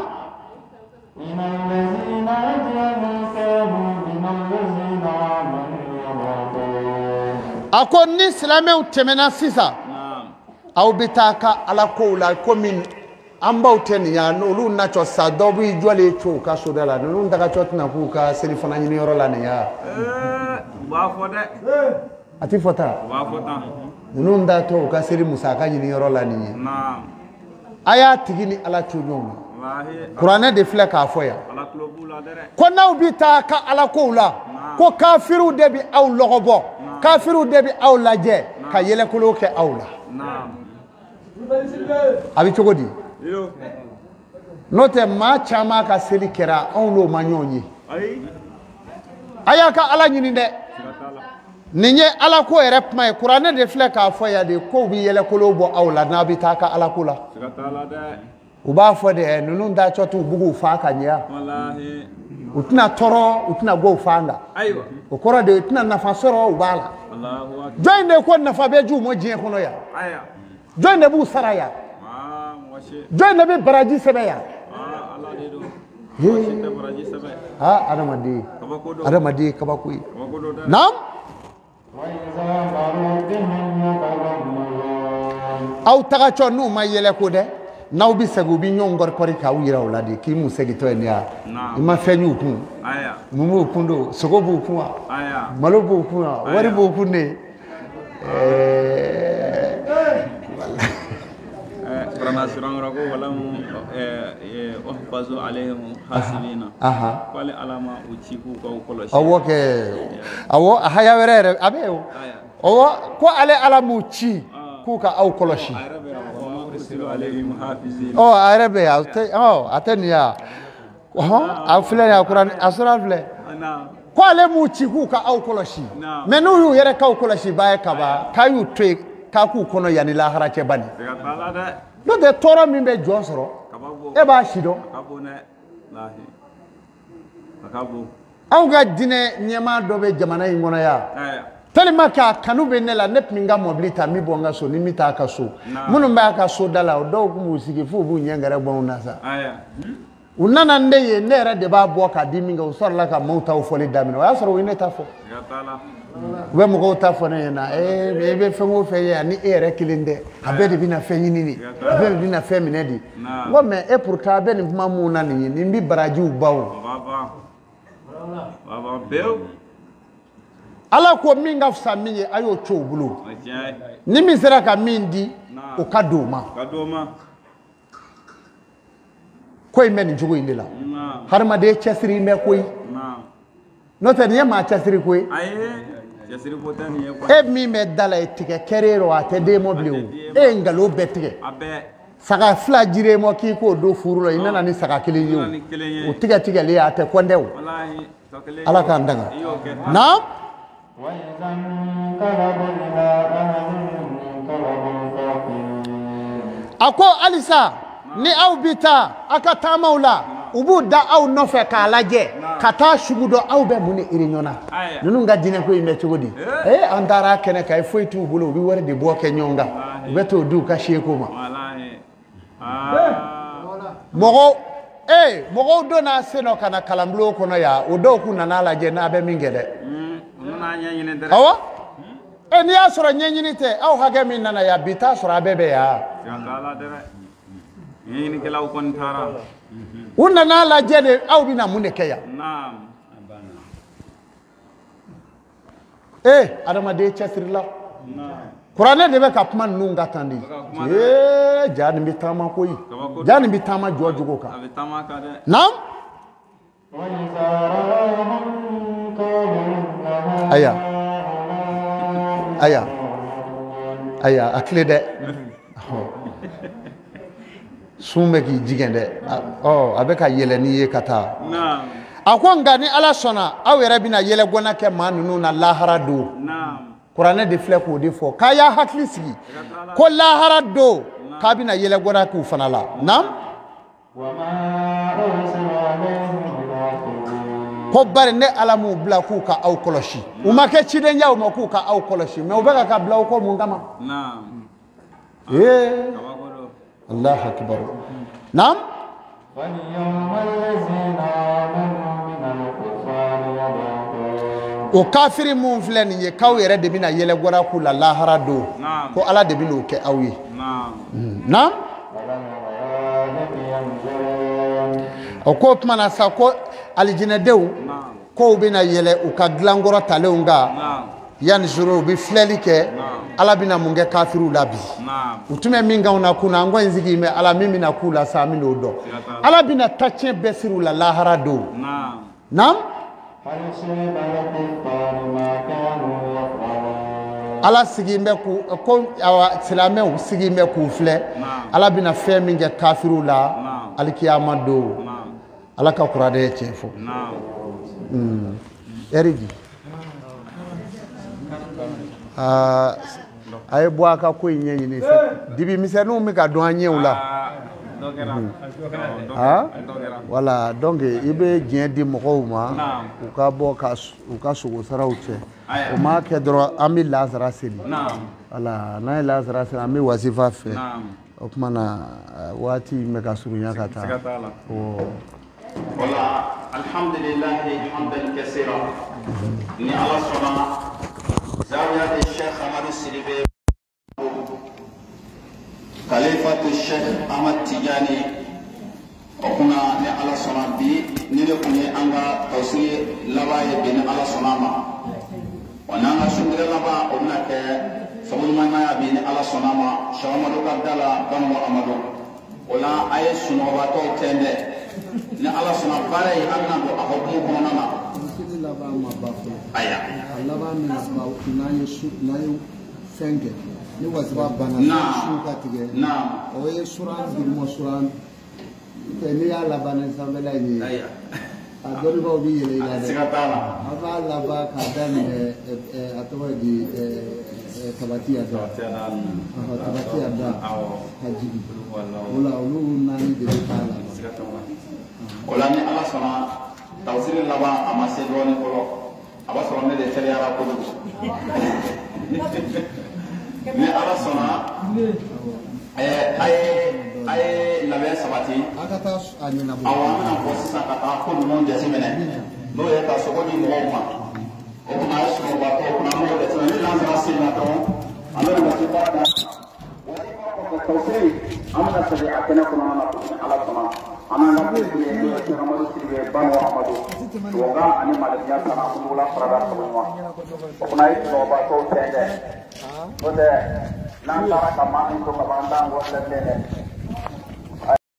من الذين أجرموا كانوا من الذين آمنوا يضحكون a ko ni silamɛw tɛmɛna sisan naam aw bɛ taa ka ala kow la komi an baw tɛ nin yan n'olu nacɔ sa dɔw b'i jɔlen co u ka soda la ninnu dagacɔ tɛna k'u ka selifana ɲiniyɔrɔ la nin ya u b'a fɔ dɛ a ti fɔ ta u b'a fɔ tan ninnu da to u ka seli musaka ɲiniyɔrɔ la nin ye naam a y'a tigi ni ala to ɲɔgɔn na wallahi kuranɛ de filɛ k'a fɔ yan ala tulo b'u la dɛ ko n'aw bɛ taa ka ala kow la ko kafiriw de bɛ aw lɔgɔbɔ kafiriw de bɛ aw lajɛ ka yɛlɛkolo kɛ aw la naam a bɛ cogo di yo n'o tɛ maa caman ka seli kɛra anw n'o ma ɲɔgɔn ye ayi a y'a ka ala ɲini dɛ siga t'a la nin ye ala ko yɛrɛ kuma ye kuranɛ de filɛ k'a fɔ yan de kow bɛ yɛlɛkolo bɔ aw la n'a bɛ taa ka ala ko la siga t'a la dɛ u b'a fɔ de ninnu da cɔ t'u bugu fa ka ɲɛ wallahi u tɛna tɔɔrɔ u tɛna go fa an kan ayiwa o kɔrɔ de u tɛna nafa sɔrɔ u b'a la allahu akbar jɔn de ko nafa bɛ ju mɔ diɲɛ kɔnɔ yan aya jɔn de b'u sara yan ah mɔgɔ si jɔn de bɛ baraji sɛbɛn yan ah ala de don mɔgɔ si tɛ baraji sɛbɛn adamaden kabako don adamaden kabako ye kabako don dɛ naam وإذا مروا بهم يتغمرون aw tagacɔ n'u ma yɛlɛ ko dɛ n'aw bɛ segin u bɛ ɲɔgɔn kɔrikɔri k'aw yira o la de k'i mun segintɔ ye nin ya i ma fɛn y'u kun aya mun b'u kun don sogo b'u kun wa aya malo b'u kun wa wari b'u kun de karena surang rago walam ohbazu alaihim hasibina ko ale alama uci ku ka kolosi awɔ kɛ awɔ a haya wɛrɛ yɛrɛ a bɛ yen o awɔ ko ale ala m'u ci k'u ka aw kɔlɔsi ɔ a yɛrɛ bɛ yan a tɛ nin ya a filɛ yan kuran a sɔrɔ filɛ ko ale m'u ci k'u ka aw kɔlɔsi mɛ n'u y'u yɛrɛ k'aw kɔlɔsi ba ye kaban k'a y'u to yen k'a k'u kɔnɔ yanni lahara cɛ bani n'o tɛ tɔɔrɔ min bɛ jɔn sɔrɔ e b'a si dɔn anw ka diinɛ ɲɛmaa dɔ bɛ jamana in kɔnɔ yan tellement que a kanu bɛ ne la ne tun bɛ n ka mɔbili ta n bɛ bɔ n ka so ni n bɛ taa a ka so minnu b'a ka so da la o dɔw tun b'u sigi f'u b'u ɲɛ gɛrɛ bɔ n na sa u nana ne ye ne yɛrɛ de b'a bɔ k'a di min kɛ u sɔrɔla ka maaw taw fɔli daminɛ o y'a sɔrɔ u ye ne ta fɔ u bɛ mɔgɔw ta fɔ ne ɲɛna i bɛ fɛn o fɛn ye yan ni e yɛrɛ kelen tɛ a bɛɛ de bɛna fɛn ɲini de a bɛɛ de bɛna fɛn minɛ de n ko mais e pourtant a bɛ nin kuma mun na nin ye nin bɛ barajiw baw baba beu ala ko min ga fisa min ye ayo cho bulu ni min sera ka min di o ka doma ko men jogo ile la harma de chesiri me koy no te ni ma chesiri koy chesiri ko tan ye ko e mi me dala etike kerero ate de mobile e ngalo betike saka fla jire mo ki ko do furulo ina ni saka kili yo o tiga tiga le ate ko ndew wallahi ala ka ndanga na ako alisa ni aw bita aka tamaula ubu da aw no fe ka laje kata shugudo aw be muni irinyona nunu nga dine ko ime chogodi andara kene kay foitu bulo bi wara de boke nyonga beto du ka sheko ma mogo mogo do na seno kana kalamblo kono ya o do ku na laje na be mingede na nyanyine dere awa ni asoro nyanyine te aw hage min nana ya bita soro abebe ya ngala dere nyanyine kala ko ntara unna na laje de aw bina munde keya naam adama de chasirla naam Qur'an de be ka kuma nunga tandi jani bitama koyi jani bitama jojugo ka bitama ka de nam aya akle de sume ki jigende abeka yele ni ye kata naam akonga ni ala sona awere bina yele gona ke manunu na lahara do naam Qur'an de fle ko de fo kaya hakli sigi ko lahara do ka bina yele gona ku fanala nam ko bare ne alamu bla ku ka aw koloshi umake chiden yaw ma ku ka aw koloshi me ubeka ka bla ko mun gama naam Allah akbar nam o kafiri mun filɛ nin ye kaw yɛrɛ de bina yɛlɛ gora ku la lahara do ko ala de bina o kɛ aw ye naam o ko tuma na sa ko alijinɛdenw kow bina yɛlɛ u ka dilangɔrɔ talenw ga yani zoro u bi filɛli kɛ ala bina mun kɛ kafiriw la bi u tun bɛ min k'anw na kunna an ko in sigi mɛ ala min bina k'u la sa an bina o dɔn ala bina tacɛn bɛɛ siri u la lahara do naam ala sigi bɛ ku ko silamɛw sigi bɛ k'u filɛ ala bina fɛn min kɛ kafiriw la alikiyama do ala ka kuranɛ ye tiɲɛ fɔ erigi a ye bɔ a ka ko in ɲɛɲini dibi misɛnninw bɛ ka dɔn an ɲɛw la wala donc i bɛ diɲɛ di mɔgɔw ma u ka bɔ u ka sogo saraw cɛ o ma kɛ dɔrɔn an bɛ lazara seli wala n'an ye lazara seli an bɛ wasifa fɛ o tuma na waati in bɛ ka surunya ka taa wala alhamdulillahi hamdan kaseera ni ala sɔnna zawiya de Sheikh Amadu Sidibe Khalifatu Sheikh Ahmad Tijani o kuna ni ala sɔnna bi ni de kun ye an ka tafsir laban ye bi ni ala sɔnna ma wa n'an ka sunkɛrɛ laban o bɛna kɛ sabuɲumanaya bi ni ala sɔnna ma Sheikh Amadu ka da la Banbo Amadu o la a ye sunɔgɔbatɔw tɛntɛn ni ala sɔnna baara ye an bɛna don a hukumu kɔnɔna na aya laban min n'a ye fɛn kɛ ni wasiba banna su ka tigɛ o ye suran dirimo suran n'i y'a laban ni sanfɛla in ye a dɔnnibaw bɛ yɛlɛ i la dɛ a b'a laban k'a daminɛ a tɔgɔ di tabatiya da tabatiya da ka jigin o la olu naani de bɛ k'a la o la ni ala sɔnna tafsiri laban a ma se dɔɔnin fɔlɔ a b'a sɔrɔ ne de teriyara kojugu ni ala sɔnna a ye labɛn sabati a ka taa a ɲɛnabɔ awɔ an bɛna bɔ sisan ka taa ko ninnu jateminɛ n'o ye ka sogo di mɔgɔw ma o kuma a ye sunɔgɔbatɔ o kuma an b'o jateminɛ ni lansara se na dɔrɔn an bɛ waati baara da waati baara kɔfɛ tafsiri an bɛna segin a kɛnɛ kɔnɔna na ala sɔnna ana na kebe ni Muhammadu sibe ban Muhammadu woga ani malamiya kana kula farada kuma kuna yi no ba to tende ode nan tara kama in ko kama ndango tende